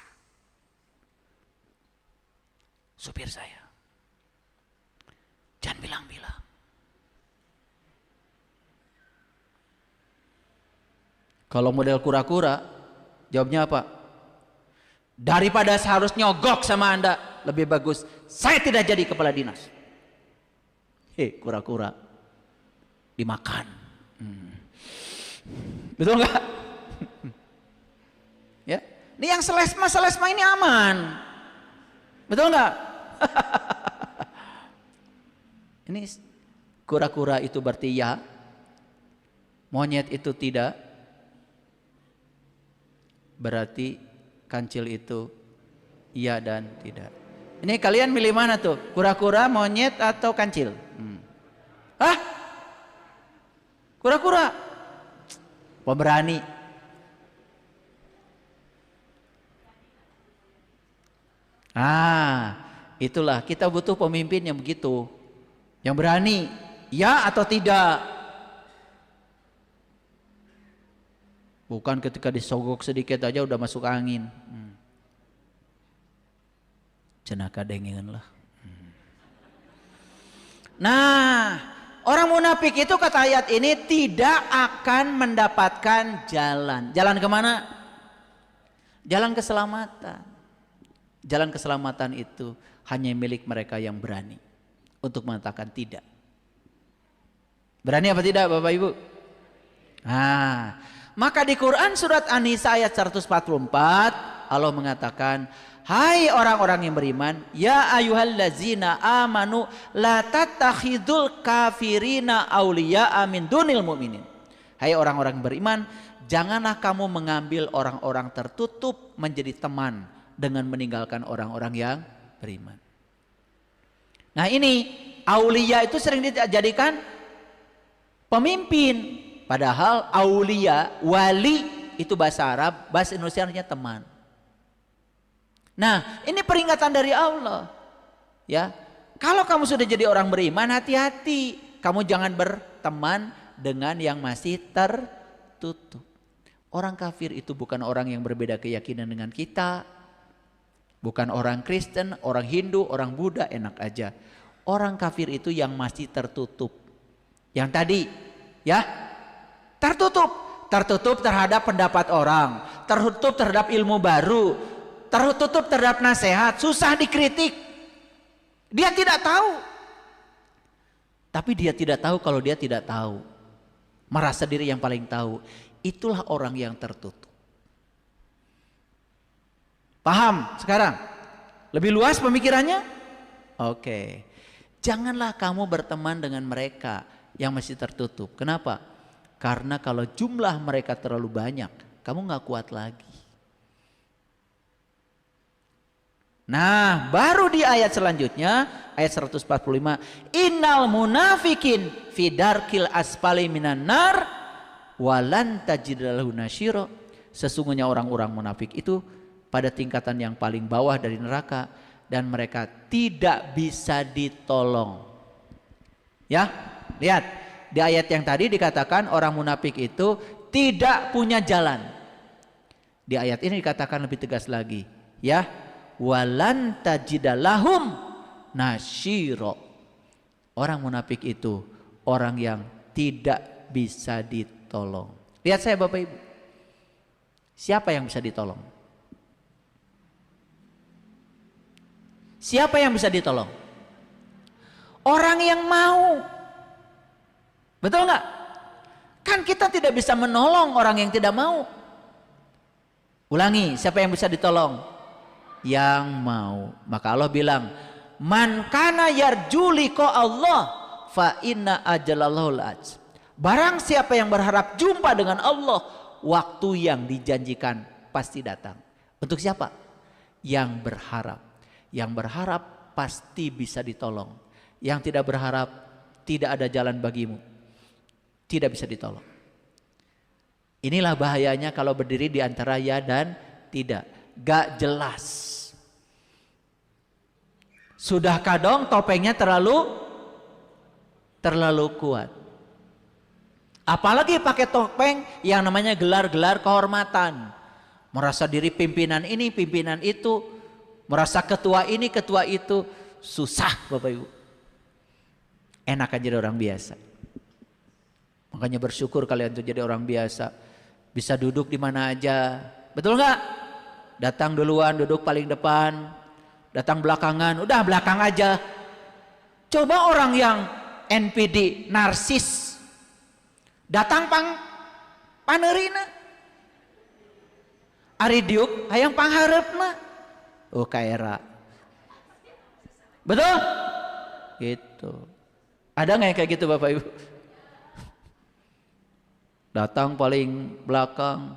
supir saya. Jangan bilang-bilang. Kalau model kura-kura, jawabnya apa? Daripada harus nyogok sama Anda, lebih bagus saya tidak jadi kepala dinas. Kura-kura dimakan. Betul nggak? Ya, ini yang selesma ini aman. Betul nggak? Ini kura-kura itu berarti ya, monyet itu tidak, berarti kancil itu iya dan tidak. Ini kalian milih mana tuh? Kura-kura, monyet atau kancil? Hah? Kura-kura? Pemberani. Itulah kita butuh pemimpin yang begitu. Yang berani, ya atau tidak. Bukan ketika disogok sedikit aja udah masuk angin. Cenaka dengin lah. Nah, orang munafik itu kata ayat ini tidak akan mendapatkan jalan. Jalan kemana? Jalan keselamatan. Jalan keselamatan itu hanya milik mereka yang berani untuk mengatakan tidak. Berani apa tidak Bapak Ibu? Maka di Quran surat An-Nisa ayat 144 Allah mengatakan, hai orang-orang yang beriman, ya ayyuhallazina amanu la tattakhidul kafirina awliya'a min dunil mu'minin. Hai orang-orang yang beriman, janganlah kamu mengambil orang-orang tertutup menjadi teman dengan meninggalkan orang-orang yang beriman. Nah ini aulia itu sering dijadikan pemimpin. Padahal aulia, wali itu bahasa Arab, bahasa Indonesianya teman. Nah ini peringatan dari Allah. Ya, kalau kamu sudah jadi orang beriman, hati-hati. Kamu jangan berteman dengan yang masih tertutup. Orang kafir itu bukan orang yang berbeda keyakinan dengan kita. Bukan orang Kristen, orang Hindu, orang Buddha, enak aja. Orang kafir itu yang masih tertutup. Yang tadi ya, tertutup terhadap pendapat orang, tertutup terhadap ilmu baru, tertutup terhadap nasihat, susah dikritik. Dia tidak tahu. Tapi dia tidak tahu kalau dia tidak tahu. Merasa diri yang paling tahu. Itulah orang yang tertutup. Paham sekarang? Lebih luas pemikirannya? Oke. Janganlah kamu berteman dengan mereka yang masih tertutup. Kenapa? Karena kalau jumlah mereka terlalu banyak, kamu gak kuat lagi. Nah, baru di ayat selanjutnya, ayat 145, innal munafikin fidarkil asfali minan nar walan tajidalahu nasyira. Sesungguhnya orang-orang munafik itu pada tingkatan yang paling bawah dari neraka dan mereka tidak bisa ditolong. Ya, lihat di ayat yang tadi dikatakan orang munafik itu tidak punya jalan. Di ayat ini dikatakan lebih tegas lagi, ya, walan tajidalahum nasyira. Orang munafik itu orang yang tidak bisa ditolong. Lihat saya Bapak Ibu. Siapa yang bisa ditolong? Siapa yang bisa ditolong? Orang yang mau. Betul nggak? Kan kita tidak bisa menolong orang yang tidak mau. Ulangi, siapa yang bisa ditolong? Yang mau. Maka Allah bilang, man kana yarju liqa Allah fa inna ajalallahul aj. Barang siapa yang berharap jumpa dengan Allah, waktu yang dijanjikan pasti datang. Untuk siapa? Yang berharap. Yang berharap pasti bisa ditolong. Yang tidak berharap, tidak ada jalan bagimu. Tidak bisa ditolong. Inilah bahayanya kalau berdiri di antara ya dan tidak. Gak jelas. Sudah kadang topengnya terlalu kuat. Apalagi pakai topeng yang namanya gelar-gelar kehormatan. Merasa diri pimpinan ini, pimpinan itu. Merasa ketua ini, ketua itu. Susah Bapak Ibu. Enak aja jadi orang biasa. Makanya bersyukur kalian tuh jadi orang biasa. Bisa duduk di mana aja. Betul nggak? Datang duluan, duduk paling depan. Datang belakangan, udah belakang aja. Coba orang yang NPD, narsis. Datang panerina. Ari diuk, hayang pangharepna. Oh kaera. Betul? Gitu. Ada nggak yang kayak gitu Bapak Ibu? Datang paling belakang,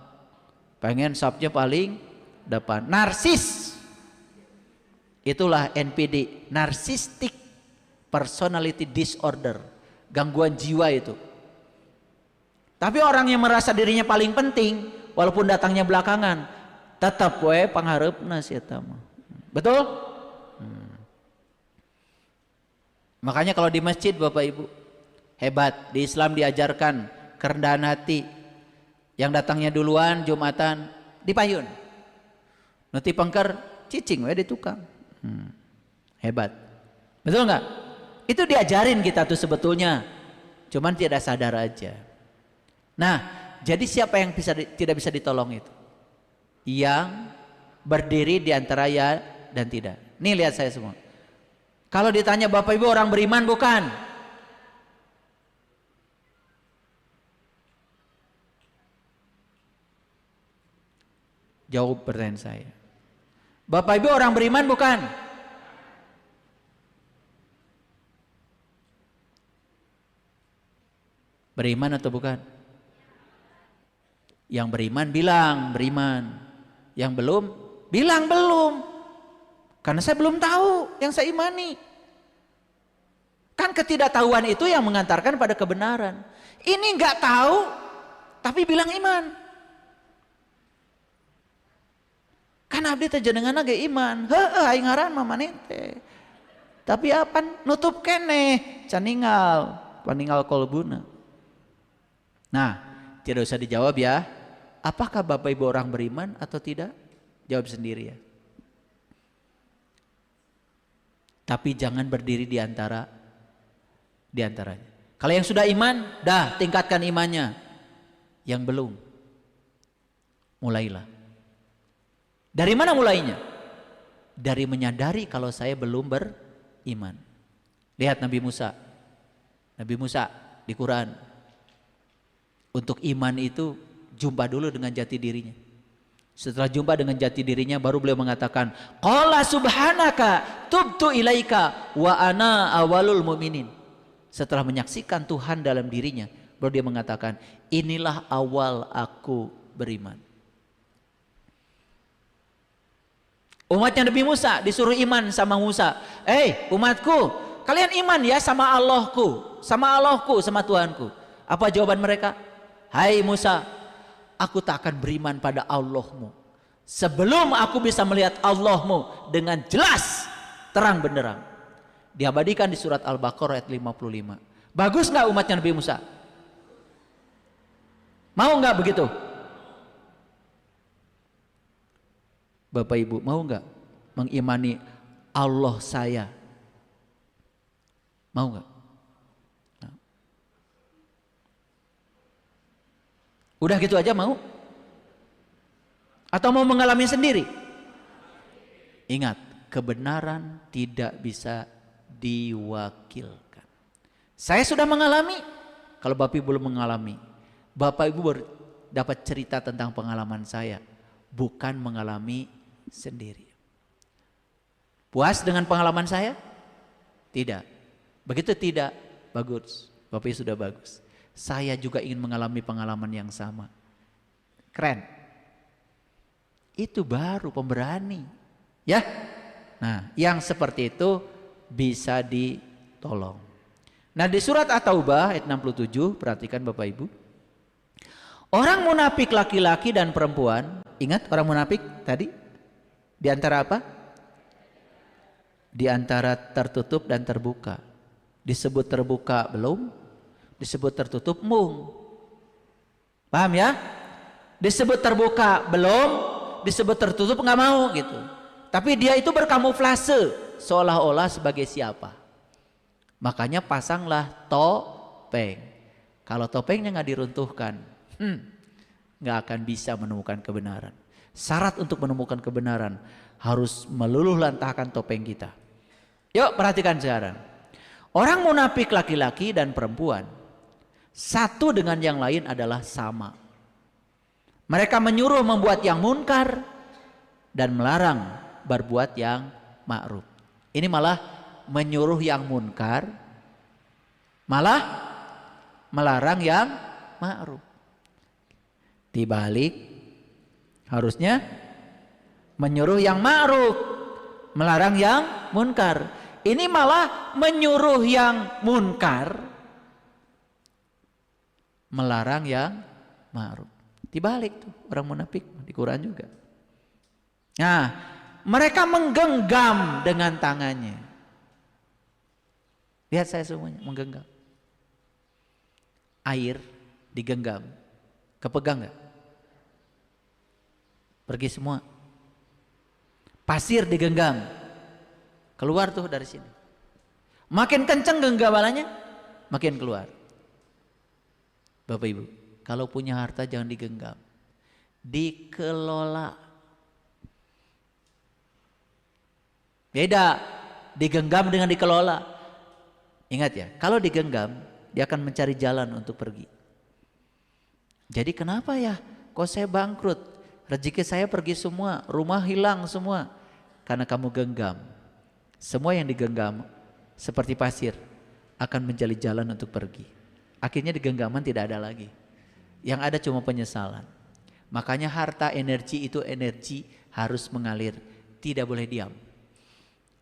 pengen sapnya paling depan. Narsis. Itulah NPD, narcissistic personality disorder, gangguan jiwa itu. Tapi orang yang merasa dirinya paling penting, walaupun datangnya belakangan, tetap we pangharepna si eta mah. Betul? Makanya kalau di masjid Bapak Ibu, hebat, di Islam diajarkan kerendahan hati. Yang datangnya duluan Jumatan dipayun. Nanti pangker cicing we di tukang. Hebat. Betul nggak? Itu diajarin kita tuh sebetulnya. Cuman tidak sadar aja. Nah, jadi siapa yang tidak bisa ditolong itu? Yang berdiri di antara ya dan tidak. Nih lihat saya semua. Kalau ditanya Bapak Ibu orang beriman bukan? Jawab pertanyaan saya. Bapak Ibu orang beriman bukan? Beriman atau bukan? Yang beriman bilang beriman. Yang belum bilang belum. Karena saya belum tahu yang saya imani. Kan ketidaktahuan itu yang mengantarkan pada kebenaran. Ini nggak tahu tapi bilang iman. Kan abdi teh jenenganna ge iman. Heueuh aing ngaran mah maneh teh. Tapi apa nutup keneh caningal paninggal kolbuna. Nah, tidak usah dijawab ya. Apakah Bapak Ibu orang beriman atau tidak? Jawab sendiri ya. Tapi jangan berdiri di antaranya. Kalau yang sudah iman, dah tingkatkan imannya. Yang belum, mulailah. Dari mana mulainya? Dari menyadari kalau saya belum beriman. Lihat Nabi Musa. Nabi Musa di Quran. Untuk iman itu jumpa dulu dengan jati dirinya. Setelah jumpa dengan jati dirinya baru beliau mengatakan, qala subhanaka tubtu ilaika wa ana awalul mu'minin. Setelah menyaksikan Tuhan dalam dirinya, baru dia mengatakan, inilah awal aku beriman. Umatnya Nabi Musa disuruh iman sama Musa. Umatku, kalian iman ya sama Allahku, sama Tuhanku. Apa jawaban mereka? Hai Musa, aku tak akan beriman pada Allahmu sebelum aku bisa melihat Allahmu dengan jelas, terang benderang. Diabadikan di surat Al-Baqarah ayat 55. Bagus nggak umatnya Nabi Musa? Mau nggak begitu? Bapak Ibu mau nggak mengimani Allah saya? Mau nggak? Nah. Udah gitu aja mau? Atau mau mengalami sendiri? Ingat, kebenaran tidak bisa diwakilkan. Saya sudah mengalami. Kalau Bapak Ibu belum mengalami, Bapak Ibu dapat cerita tentang pengalaman saya, bukan mengalami sendiri. Puas dengan pengalaman saya? Tidak. Begitu tidak, bagus. Bapak Ibu sudah bagus. Saya juga ingin mengalami pengalaman yang sama. Keren. Itu baru pemberani. Ya. Nah, yang seperti itu bisa ditolong. Nah, di surat At-Taubah ayat 67, perhatikan Bapak Ibu. Orang munafik laki-laki dan perempuan, ingat orang munafik tadi? Di antara apa? Di antara tertutup dan terbuka. Disebut terbuka belum, disebut tertutup mung. Paham ya? Disebut terbuka belum, disebut tertutup nggak mau gitu. Tapi dia itu berkamuflase seolah-olah sebagai siapa. Makanya pasanglah topeng. Kalau topengnya nggak diruntuhkan, nggak akan bisa menemukan kebenaran. Syarat untuk menemukan kebenaran harus meluluh lantahkan topeng kita. Yuk perhatikan sekarang. Orang munafik laki-laki dan perempuan satu dengan yang lain adalah sama. Mereka menyuruh membuat yang munkar dan melarang berbuat yang ma'ruf. Ini malah menyuruh yang munkar, malah melarang yang ma'ruf. Dibalik, harusnya menyuruh yang ma'ruf, melarang yang munkar. Ini malah menyuruh yang munkar, melarang yang ma'ruf. Dibalik tuh orang munafik di Quran juga. Nah, mereka menggenggam dengan tangannya. Lihat saya semuanya menggenggam. Air digenggam, kepegang nggak? Pergi semua. Pasir digenggam, keluar tuh dari sini. Makin kenceng genggamannya, makin keluar. Bapak Ibu, kalau punya harta jangan digenggam, dikelola. Beda digenggam dengan dikelola. Ingat ya, kalau digenggam dia akan mencari jalan untuk pergi. Jadi kenapa ya kok saya bangkrut, rezeki saya pergi semua, rumah hilang semua? Karena kamu genggam. Semua yang digenggam seperti pasir akan mencari jalan untuk pergi. Akhirnya di genggaman tidak ada lagi. Yang ada cuma penyesalan. Makanya harta, energi itu energi harus mengalir, tidak boleh diam.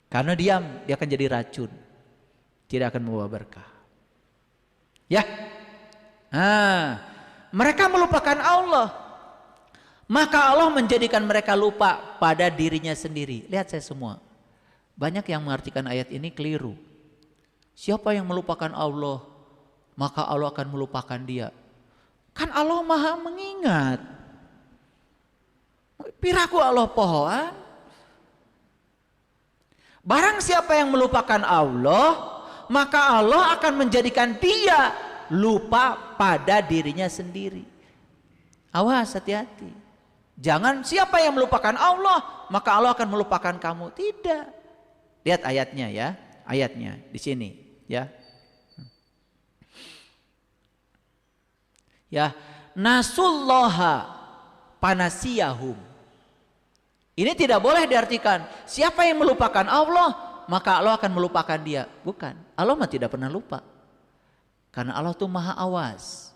Karena diam dia akan jadi racun, tidak akan membawa berkah. Ya, mereka melupakan Allah, maka Allah menjadikan mereka lupa pada dirinya sendiri. Lihat saya semua, banyak yang mengartikan ayat ini keliru. Siapa yang melupakan Allah, maka Allah akan melupakan dia. Kan Allah maha mengingat. Piraku Allah pohon. Barang siapa yang melupakan Allah, maka Allah akan menjadikan dia lupa pada dirinya sendiri. Awas, hati-hati. Jangan siapa yang melupakan Allah, maka Allah akan melupakan kamu. Tidak. Lihat ayatnya ya, ayatnya di sini ya. Ya, nasullaha panasiyahum. Ini tidak boleh diartikan siapa yang melupakan Allah, maka Allah akan melupakan dia. Bukan, Allah mah tidak pernah lupa. Karena Allah tuh maha awas,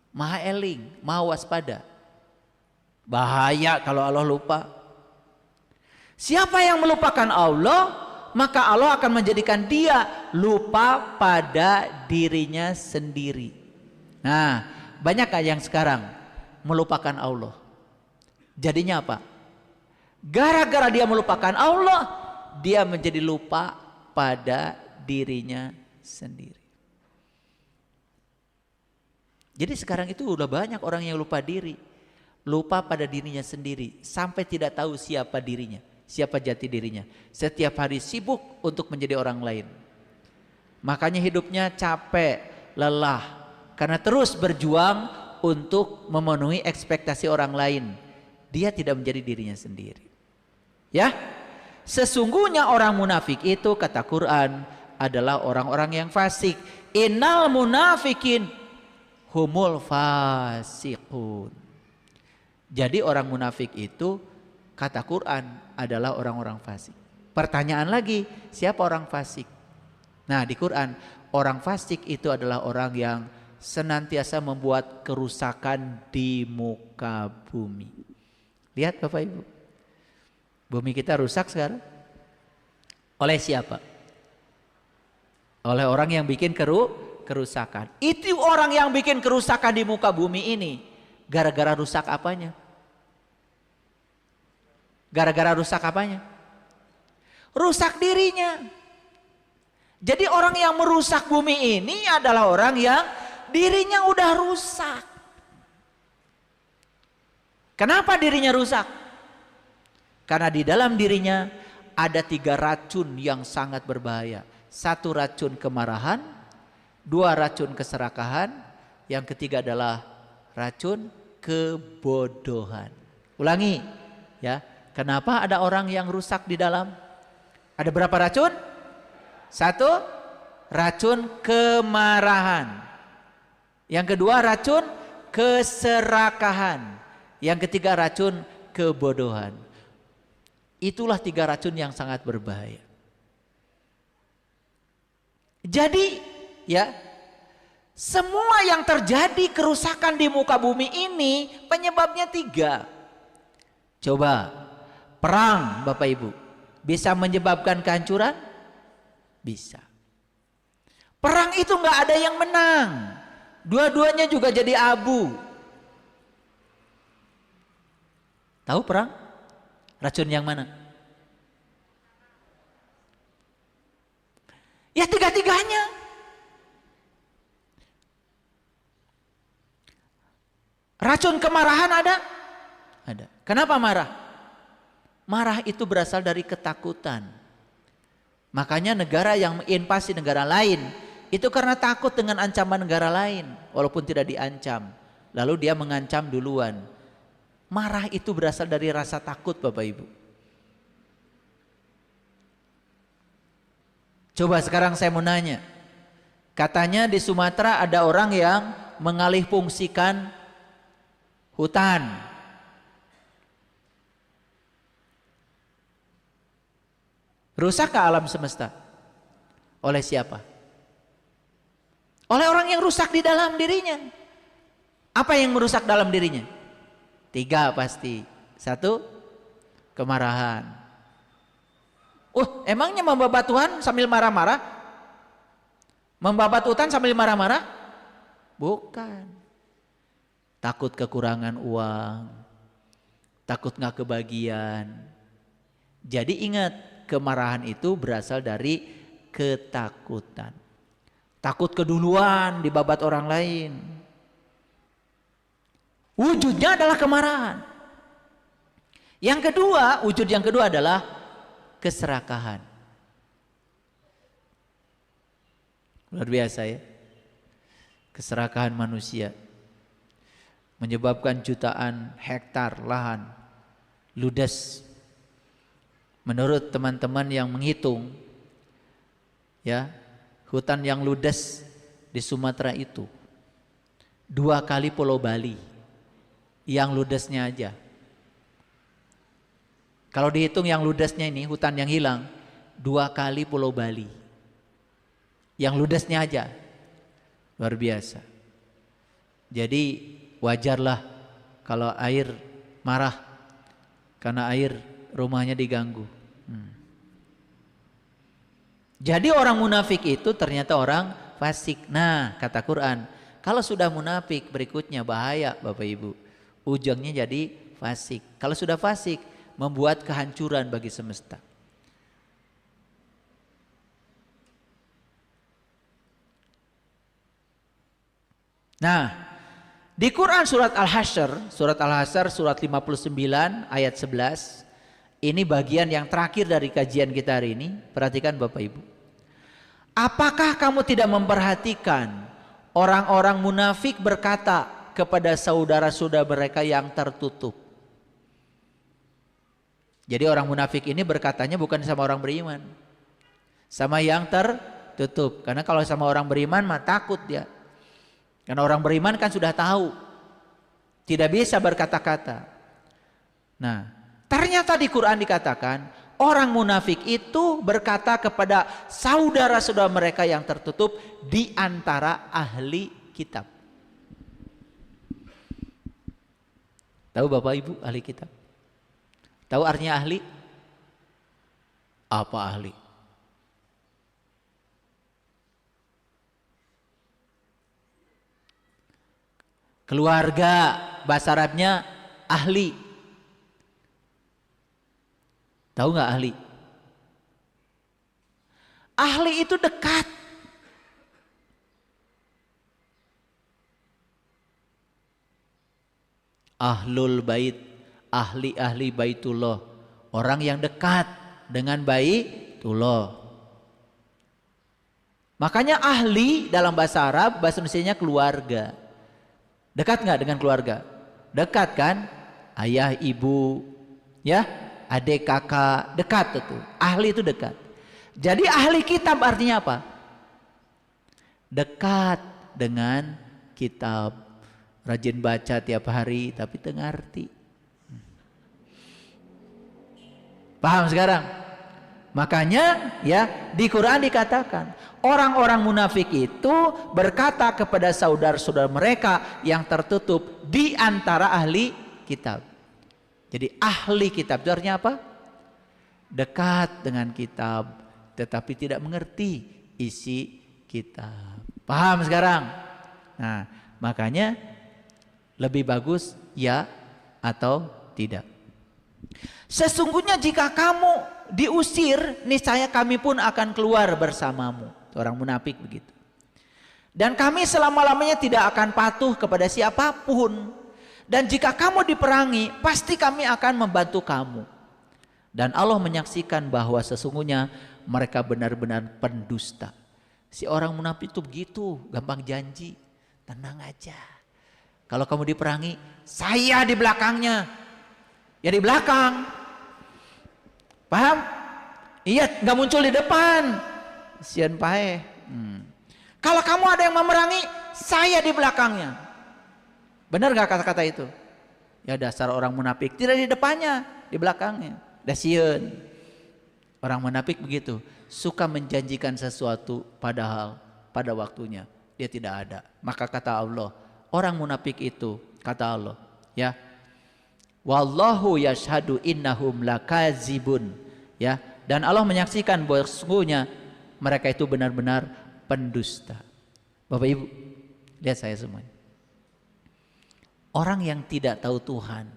maha eling, maha waspada. Bahaya kalau Allah lupa. Siapa yang melupakan Allah, maka Allah akan menjadikan dia lupa pada dirinya sendiri. Nah, banyak yang sekarang melupakan Allah. Jadinya apa? Gara-gara dia melupakan Allah, dia menjadi lupa pada dirinya sendiri. Jadi sekarang itu udah banyak orang yang lupa diri, lupa pada dirinya sendiri, sampai tidak tahu siapa dirinya, siapa jati dirinya. Setiap hari sibuk untuk menjadi orang lain. Makanya hidupnya capek, lelah, karena terus berjuang untuk memenuhi ekspektasi orang lain. Dia tidak menjadi dirinya sendiri. Ya, sesungguhnya orang munafik itu kata Quran adalah orang-orang yang fasik. Innal munafikin humul fasiqun. Jadi orang munafik itu kata Quran adalah orang-orang fasik. Pertanyaan lagi, siapa orang fasik? Nah, di Quran orang fasik itu adalah orang yang senantiasa membuat kerusakan di muka bumi. Lihat Bapak Ibu, bumi kita rusak sekarang. Oleh siapa? Oleh orang yang bikin kerusakan. Itu orang yang bikin kerusakan di muka bumi ini. Gara-gara rusak apanya? Gara-gara rusak apanya? Rusak dirinya. Jadi orang yang merusak bumi ini adalah orang yang dirinya udah rusak. Kenapa dirinya rusak? Karena di dalam dirinya ada 3 racun yang sangat berbahaya. 1 racun kemarahan, 2 racun keserakahan, yang ketiga adalah racun kebodohan. Ulangi ya, kenapa ada orang yang rusak di dalam? Ada berapa racun? 1 racun kemarahan, yang kedua racun keserakahan, yang ketiga racun kebodohan. Itulah 3 racun yang sangat berbahaya. Jadi ya, semua yang terjadi kerusakan di muka bumi ini penyebabnya 3. Coba, perang Bapak Ibu bisa menyebabkan kehancuran? Bisa. Perang itu nggak ada yang menang, dua-duanya juga jadi abu. Tahu perang? Racun yang mana? Ya 3-tiganya. Racun kemarahan ada? Ada. Kenapa marah? Marah itu berasal dari ketakutan. Makanya negara yang menginvasi negara lain itu karena takut dengan ancaman negara lain walaupun tidak diancam. Lalu dia mengancam duluan. Marah itu berasal dari rasa takut Bapak Ibu. Coba sekarang saya mau nanya. Katanya di Sumatera ada orang yang mengalih fungsikan hutan. Rusakkah alam semesta? Oleh siapa? Oleh orang yang rusak di dalam dirinya. Apa yang merusak dalam dirinya? 3 pasti. 1, kemarahan. Emangnya membabat Tuhan sambil marah-marah? Membabat hutan sambil marah-marah? Bukan. Takut kekurangan uang, takut nggak kebagian. Jadi ingat, kemarahan itu berasal dari ketakutan. Takut keduluan dibabat orang lain. Wujudnya adalah kemarahan. Yang kedua, wujud yang kedua adalah keserakahan. Luar biasa ya. Keserakahan manusia menyebabkan jutaan hektar lahan ludes. Menurut teman-teman yang menghitung, ya, hutan yang ludes di Sumatera itu 2 kali Pulau Bali yang ludesnya aja. Kalau dihitung yang ludesnya ini, hutan yang hilang 2 kali Pulau Bali yang ludesnya aja. Luar biasa. Jadi wajarlah kalau air marah karena air rumahnya diganggu. Jadi orang munafik itu ternyata orang fasik. Nah, kata Quran, kalau sudah munafik berikutnya bahaya Bapak Ibu. Ujungnya jadi fasik. Kalau sudah fasik membuat kehancuran bagi semesta. Nah, di Quran surat Al-Hasyr, surat 59 ayat 11, ini bagian yang terakhir dari kajian kita hari ini. Perhatikan Bapak Ibu. Apakah kamu tidak memperhatikan orang-orang munafik berkata kepada saudara-saudara mereka yang tertutup? Jadi orang munafik ini berkatanya bukan sama orang beriman, sama yang tertutup. Karena kalau sama orang beriman mah takut dia. Karena orang beriman kan sudah tahu, tidak bisa berkata-kata. Nah, ternyata di Quran dikatakan orang munafik itu berkata kepada saudara-saudara mereka yang tertutup di antara ahli kitab. Tahu Bapak Ibu ahli kitab? Tahu artinya ahli? Apa ahli? Keluarga, bahasa Arabnya ahli. Tahu nggak ahli? Ahli itu dekat. Ahlul bait, ahli-ahli baitullah, orang yang dekat dengan baitullah. Makanya ahli dalam bahasa Arab, bahasa Indonesianya keluarga. Dekat nggak dengan keluarga? Dekat kan? Ayah, ibu, ya, adik, kakak, dekat itu. Ahli itu dekat. Jadi ahli kitab artinya apa? Dekat dengan kitab. Rajin baca tiap hari tapi tengarti. Paham sekarang? Makanya ya di Quran dikatakan orang-orang munafik itu berkata kepada saudara-saudara mereka yang tertutup di antara ahli kitab. Jadi ahli kitab itu artinya apa? Dekat dengan kitab tetapi tidak mengerti isi kitab. Paham sekarang? Nah, makanya lebih bagus ya atau tidak. Sesungguhnya jika kamu diusir, niscaya kami pun akan keluar bersamamu. Orang munafik begitu. Dan kami selama-lamanya tidak akan patuh kepada siapapun. Dan jika kamu diperangi, pasti kami akan membantu kamu. Dan Allah menyaksikan bahwa sesungguhnya mereka benar-benar pendusta. Si orang munafik itu begitu, gampang janji. Tenang aja. Kalau kamu diperangi, saya di belakangnya. Ya di belakang. Paham? Iya, gak muncul di depan. Sian pae. Kalau kamu ada yang memerangi, saya di belakangnya. Benar gak kata-kata itu? Ya dasar orang munafik. Tidak di depannya, di belakangnya. Dasieun. Orang munafik begitu. Suka menjanjikan sesuatu padahal pada waktunya dia tidak ada. Maka kata Allah, orang munafik itu, kata Allah, ya, wallahu yashhadu innahum lakazibun, ya, dan Allah menyaksikan bahwa sesungguhnya mereka itu benar-benar pendusta. Bapak Ibu, lihat saya semuanya. Orang yang tidak tahu Tuhan,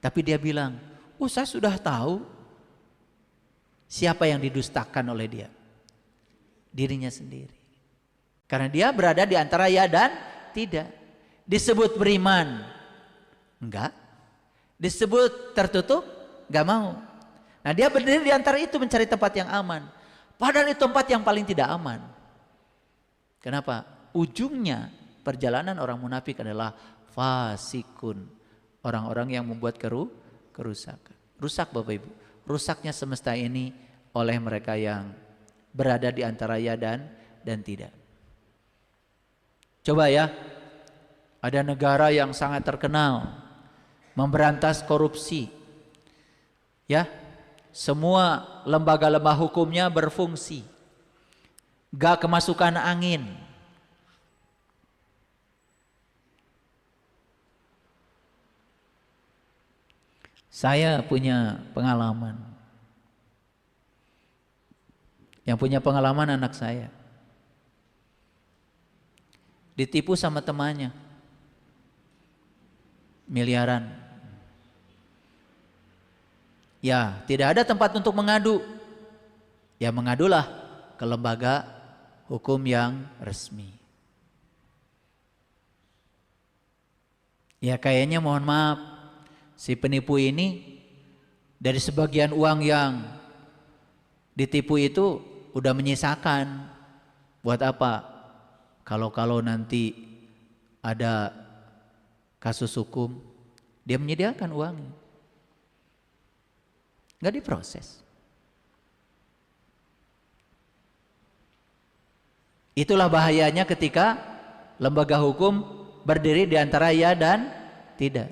tapi dia bilang, oh saya sudah tahu. Siapa yang didustakan oleh dia? Dirinya sendiri. Karena dia berada di antara ya dan tidak. Disebut beriman, enggak. Disebut tertutup, enggak mau. Nah dia berdiri di antara itu mencari tempat yang aman. Padahal itu tempat yang paling tidak aman. Kenapa? Ujungnya perjalanan orang munafik adalah fasikun. Orang-orang yang membuat kerusakan. Rusak Bapak Ibu. Rusaknya semesta ini oleh mereka yang berada di antara ya dan tidak. Coba ya, ada negara yang sangat terkenal memberantas korupsi. Ya, semua lembaga-lembaga hukumnya berfungsi. Gak kemasukan angin. Saya punya pengalaman. Yang punya pengalaman anak saya. Ditipu sama temannya. Miliaran. Ya, tidak ada tempat untuk mengadu. Ya mengadulah ke lembaga hukum yang resmi. Ya kayaknya mohon maaf, si penipu ini dari sebagian uang yang ditipu itu udah menyisakan. Buat apa? Kalau nanti ada kasus hukum, dia menyediakan uangnya. Nggak diproses. Itulah bahayanya ketika lembaga hukum berdiri di antara ya dan tidak.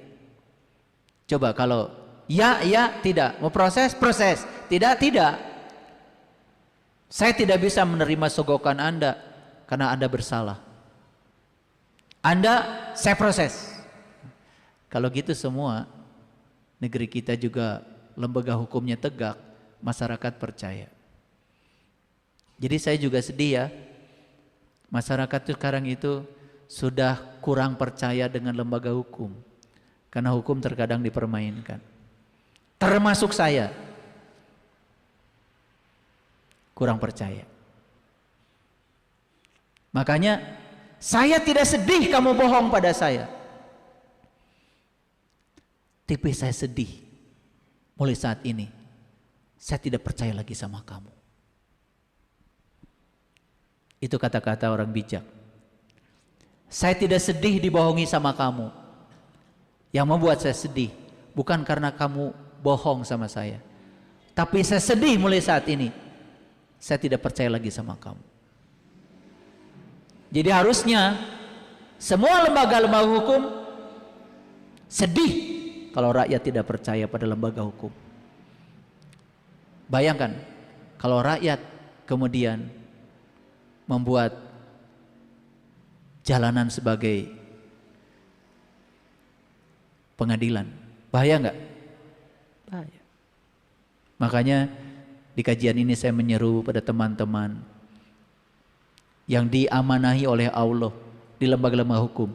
Coba kalau ya, tidak. Mau proses, tidak. Saya tidak bisa menerima sogokan Anda karena Anda bersalah. Saya proses. Kalau gitu semua, negeri kita juga lembaga hukumnya tegak, masyarakat percaya. Jadi saya juga sedih ya. Masyarakat sekarang itu sudah kurang percaya dengan lembaga hukum. Karena hukum terkadang dipermainkan. Termasuk saya. Kurang percaya. Makanya saya tidak sedih kamu bohong pada saya. Tapi saya sedih. Mulai saat ini saya tidak percaya lagi sama kamu. Itu kata-kata orang bijak. Saya tidak sedih dibohongi sama kamu. Yang membuat saya sedih bukan karena kamu bohong sama saya. Tapi saya sedih mulai saat ini. Saya tidak percaya lagi sama kamu. Jadi harusnya semua lembaga-lembaga hukum sedih kalau rakyat tidak percaya pada lembaga hukum. Bayangkan kalau rakyat kemudian membuat jalanan sebagai pengadilan. Bahaya enggak? Bahaya. Makanya di kajian ini saya menyeru pada teman-teman yang diamanahi oleh Allah di lembaga-lembaga hukum,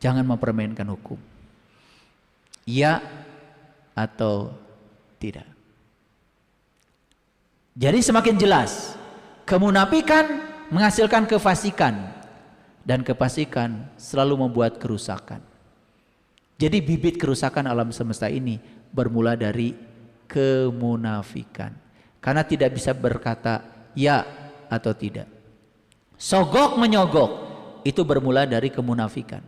jangan mempermainkan hukum. Ya atau tidak. Jadi semakin jelas kemunafikan menghasilkan kefasikan dan kefasikan selalu membuat kerusakan. Jadi bibit kerusakan alam semesta ini bermula dari kemunafikan. Karena tidak bisa berkata ya atau tidak. Sogok menyogok itu bermula dari kemunafikan.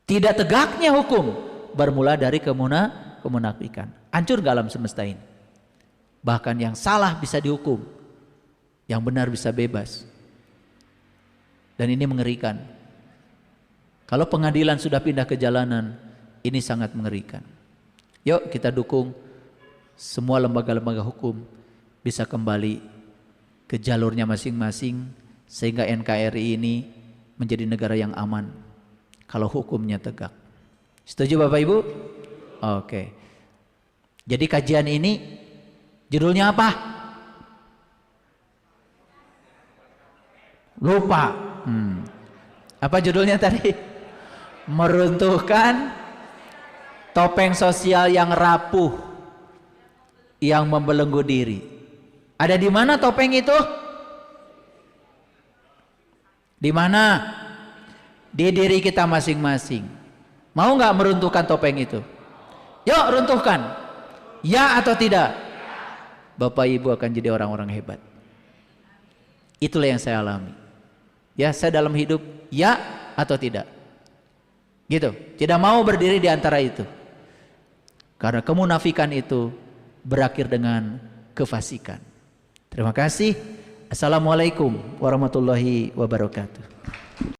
Tidak tegaknya hukum bermula dari kemunafikan. Hancur gak alam semesta ini? Bahkan yang salah bisa dihukum, yang benar bisa bebas. Dan ini mengerikan. Kalau pengadilan sudah pindah ke jalanan, ini sangat mengerikan. Yuk kita dukung semua lembaga-lembaga hukum bisa kembali ke jalurnya masing-masing, sehingga NKRI ini menjadi negara yang aman kalau hukumnya tegak. Setuju Bapak Ibu? Oke. Jadi kajian ini judulnya apa? Lupa. Apa judulnya tadi? Meruntuhkan topeng sosial yang rapuh, yang membelenggu diri. Ada di mana topeng itu? Di mana? Di diri kita masing-masing. Mau nggak meruntuhkan topeng itu? Yuk runtuhkan. Ya atau tidak? Bapak Ibu akan jadi orang-orang hebat. Itulah yang saya alami. Ya, saya dalam hidup ya atau tidak. Gitu. Tidak mau berdiri di antara itu. Karena kemunafikan itu berakhir dengan kefasikan. Terima kasih. Assalamualaikum warahmatullahi wabarakatuh.